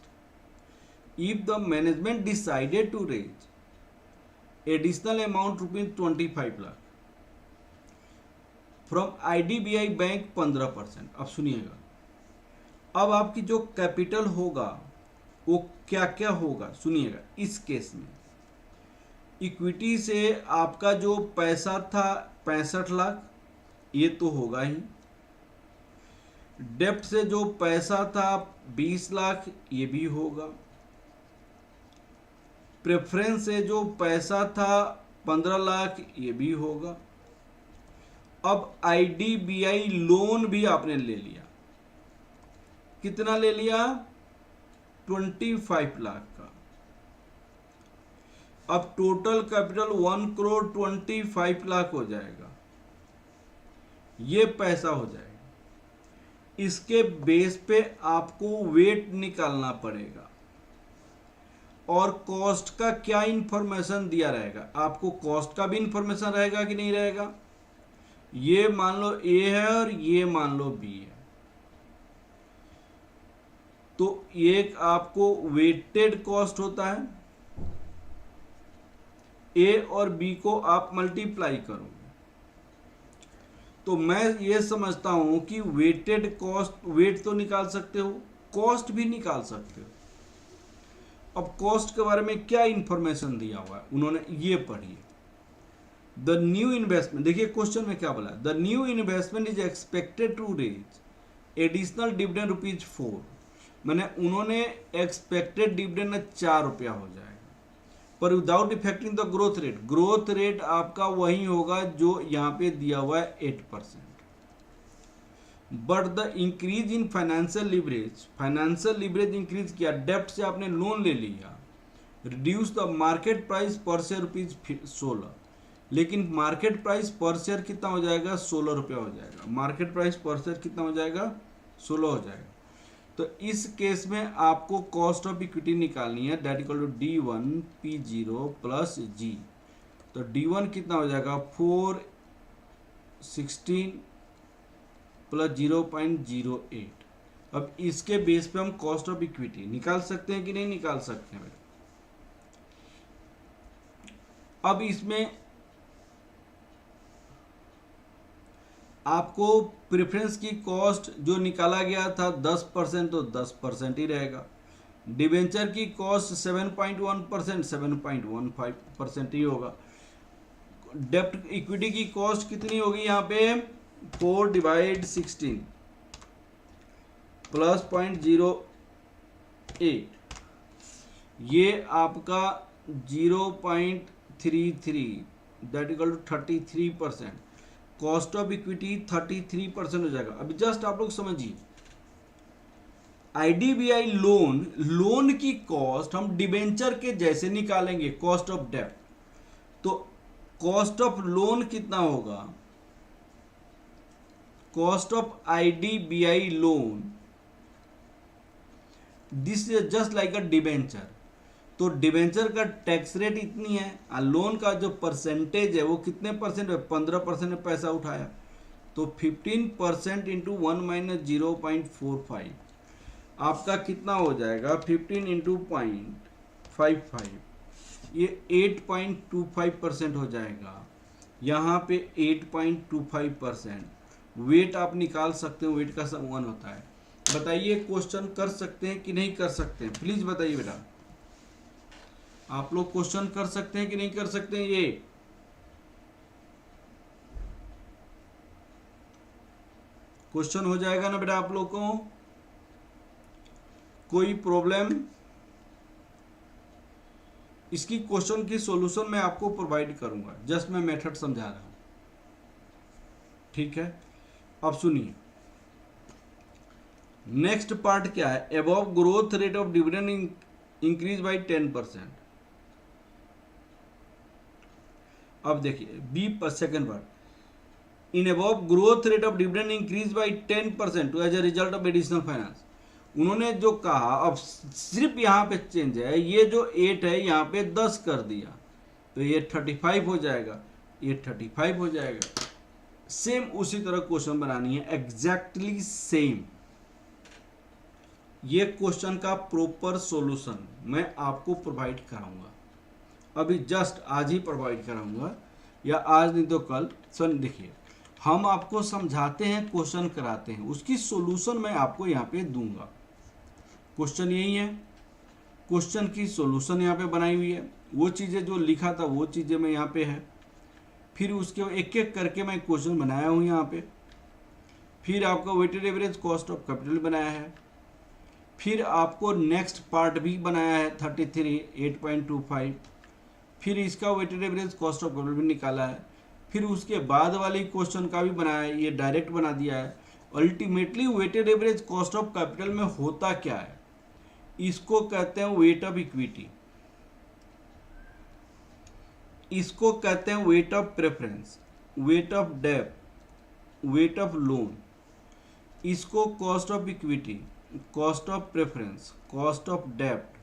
If the management decided to raise additional amount ₹25 lakh from IDBI bank 15%। अब सुनिएगा, अब आपकी जो कैपिटल होगा वो क्या क्या होगा, सुनिएगा। इस केस में इक्विटी से आपका जो पैसा था 65 लाख, ये तो होगा ही। डेप्ट से जो पैसा था 20 लाख, ये भी होगा। प्रेफरेंस से जो पैसा था 15 लाख, ये भी होगा। अब आईडीबीआई लोन भी आपने ले लिया, कितना ले लिया? 25 लाख का। अब टोटल कैपिटल 1 करोड़ 25 लाख हो जाएगा, ये पैसा हो जाएगा। इसके बेस पे आपको वेट निकालना पड़ेगा। और कॉस्ट का क्या इंफॉर्मेशन दिया रहेगा? आपको कॉस्ट का भी इंफॉर्मेशन रहेगा कि नहीं रहेगा? ये मान लो ए है और ये मान लो बी है, तो एक आपको वेटेड कॉस्ट होता है, ए और बी को आप मल्टीप्लाई करोगे तो मैं ये समझता हूं कि वेटेड कॉस्ट, वेट तो निकाल सकते हो, कॉस्ट भी निकाल सकते हो। अब कॉस्ट के बारे में क्या इंफॉर्मेशन दिया हुआ है उन्होंने, ये पढ़िए। द न्यू इन्वेस्टमेंट, देखिए क्वेश्चन में क्या बोला, the new investment is expected to raise additional dividend ₹4। मैंने उन्होंने एक्सपेक्टेड डिविडेंड में ₹4 हो जाएगा, पर without affecting the growth rate. Growth rate आपका वही होगा जो यहाँ पे दिया हुआ है 8%। But the increase in financial leverage increase किया, डेप्ट से आपने लोन ले लिया, रिड्यूस द मार्केट प्राइस पर शेयर ₹16, लेकिन मार्केट प्राइस पर शेयर कितना हो जाएगा? ₹16 हो जाएगा। मार्केट प्राइस पर शेयर कितना हो जाएगा? 16 हो जाएगा। तो इस केस में आपको कॉस्ट ऑफ इक्विटी निकालनी है, that equal to D1 P0 plus G। तो D1 कितना हो जाएगा? 416 प्लस 0.08। अब इसके बेस पे हम कॉस्ट ऑफ इक्विटी निकाल सकते हैं कि नहीं निकाल सकते हैं? अब इसमें आपको प्रेफरेंस की कॉस्ट जो निकाला गया था 10%, तो 10% ही रहेगा। डिवेंचर की कॉस्ट 7.1%, 7.15% ही होगा। डेप्ट इक्विटी की कॉस्ट कितनी होगी यहाँ पे? 4/16 प्लस 0.08, ये आपका 0.33, that equal to 33%। Cost of equity 33% हो जाएगा। अभी जस्ट आप लोग समझिए, आईडीबीआई लोन की कॉस्ट हम डिबेंचर के जैसे निकालेंगे कॉस्ट ऑफ डेप्ट, तो कॉस्ट ऑफ लोन कितना होगा? Cost of IDBI loan, this is just like a debenture. तो डिबेंचर का टैक्स रेट इतनी है और लोन का जो परसेंटेज है वो कितने परसेंट है? 15% में पैसा उठाया, तो 15% इंटू 1 माइनस 0.45 आपका कितना हो जाएगा? 15 इंटू 0.55, ये 8.25% हो जाएगा। यहाँ पे 8.25%। वेट आप निकाल सकते हो, वेट का समान होता है। बताइए क्वेश्चन कर सकते हैं कि नहीं कर सकते हैं? प्लीज बताइए बेटा, आप लोग क्वेश्चन कर सकते हैं कि नहीं कर सकते हैं? ये क्वेश्चन हो जाएगा ना बेटा आप लोग को? कोई प्रॉब्लम? इसकी क्वेश्चन की सॉल्यूशन मैं आपको प्रोवाइड करूंगा, जस्ट मैं मेथड समझा रहा हूं, ठीक है? अब सुनिए, नेक्स्ट पार्ट क्या है? Above growth rate of dividend increase by 10%। अब देखिए बी पर second word, in above growth rate of dividend increase by 10% to as a result of additional finance. उन्होंने जो कहा, अब सिर्फ यहाँ पे चेंज है, ये जो 8 है यहाँ पे 10 कर दिया, तो ये 35 हो जाएगा, ये 35 हो जाएगा। सेम उसी तरह क्वेश्चन बनानी है, एग्जैक्टली सेम। ये क्वेश्चन का प्रॉपर सॉल्यूशन मैं आपको प्रोवाइड कराऊंगा, अभी जस्ट आज ही प्रोवाइड कराऊंगा, या आज नहीं तो कल। सुन देखिए, हम आपको समझाते हैं, क्वेश्चन कराते हैं, उसकी सॉल्यूशन मैं आपको यहाँ पे दूंगा। क्वेश्चन यही है, क्वेश्चन की सॉल्यूशन यहाँ पे बनाई हुई है, वो चीज़ें जो लिखा था वो चीज़ें मैं यहाँ पे है। फिर उसके एक एक करके मैं क्वेश्चन बनाया हूँ यहाँ पे। फिर आपका weighted average cost of capital बनाया है। फिर आपको नेक्स्ट पार्ट भी बनाया है 33 8.25। फिर इसका weighted average cost of capital भी निकाला है। फिर उसके बाद वाली क्वेश्चन का भी बनाया है, ये डायरेक्ट बना दिया है। Ultimately weighted average cost of capital में होता क्या है, इसको कहते हैं वेट ऑफ इक्विटी, इसको कहते हैं weight of preference, weight of डेब्ट, वेट ऑफ लोन, इसको cost of equity, cost of preference, cost of डेब्ट,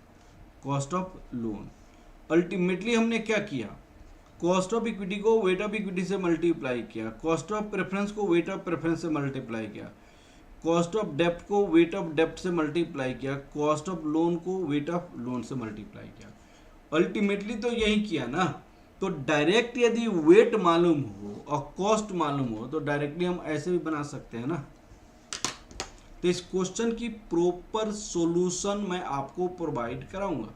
कॉस्ट ऑफ लोन। अल्टीमेटली हमने क्या किया, कॉस्ट ऑफ इक्विटी को वेट ऑफ इक्विटी से मल्टीप्लाई किया, कॉस्ट ऑफ प्रेफरेंस को वेट ऑफ प्रेफरेंस से मल्टीप्लाई किया, कॉस्ट ऑफ डेप्ट को वेट ऑफ डेप्ट से मल्टीप्लाई किया, कॉस्ट ऑफ लोन को वेट ऑफ लोन से मल्टीप्लाई किया। अल्टीमेटली तो यही किया ना। तो डायरेक्ट यदि वेट मालूम हो और कॉस्ट मालूम हो तो डायरेक्टली हम ऐसे भी बना सकते हैं ना। तो इस क्वेश्चन की प्रॉपर सॉल्यूशन मैं आपको प्रोवाइड कराऊंगा।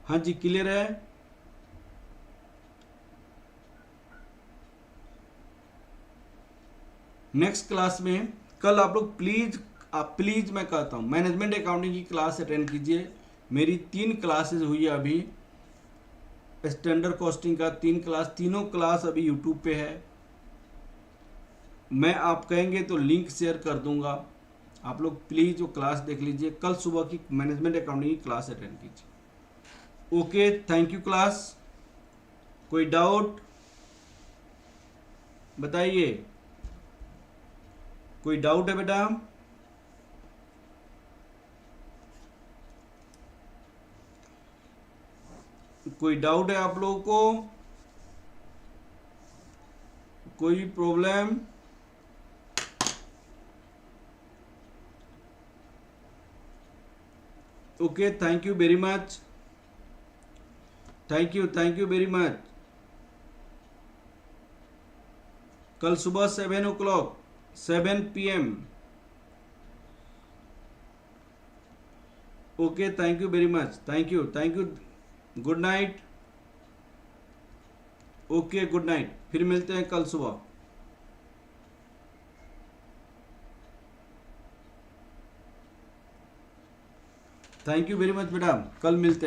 हाँ जी, क्लियर है? नेक्स्ट क्लास में कल आप लोग प्लीज मैं कहता हूँ मैनेजमेंट अकाउंटिंग की क्लास अटेंड कीजिए। मेरी 3 क्लासेस हुई है अभी, स्टैंडर्ड कॉस्टिंग का 3 क्लास, तीनों क्लास अभी यूट्यूब पे है। मैं आप कहेंगे तो लिंक शेयर कर दूंगा, आप लोग प्लीज वो क्लास देख लीजिए। कल सुबह की मैनेजमेंट अकाउंटिंग की क्लास अटेंड कीजिए। Okay, thank you class. कोई डाउट बताइए, कोई डाउट है बेटा? कोई डाउट है आप लोगों को? कोई problem? Okay, thank you very much, thank you very much. कल सुबह 7 o'clock 7 PM। Okay, thank you very much, thank you. Good night. Okay, good night, फिर मिलते हैं कल सुबह। थैंक यू वेरी मच बेटा, कल मिलते हैं।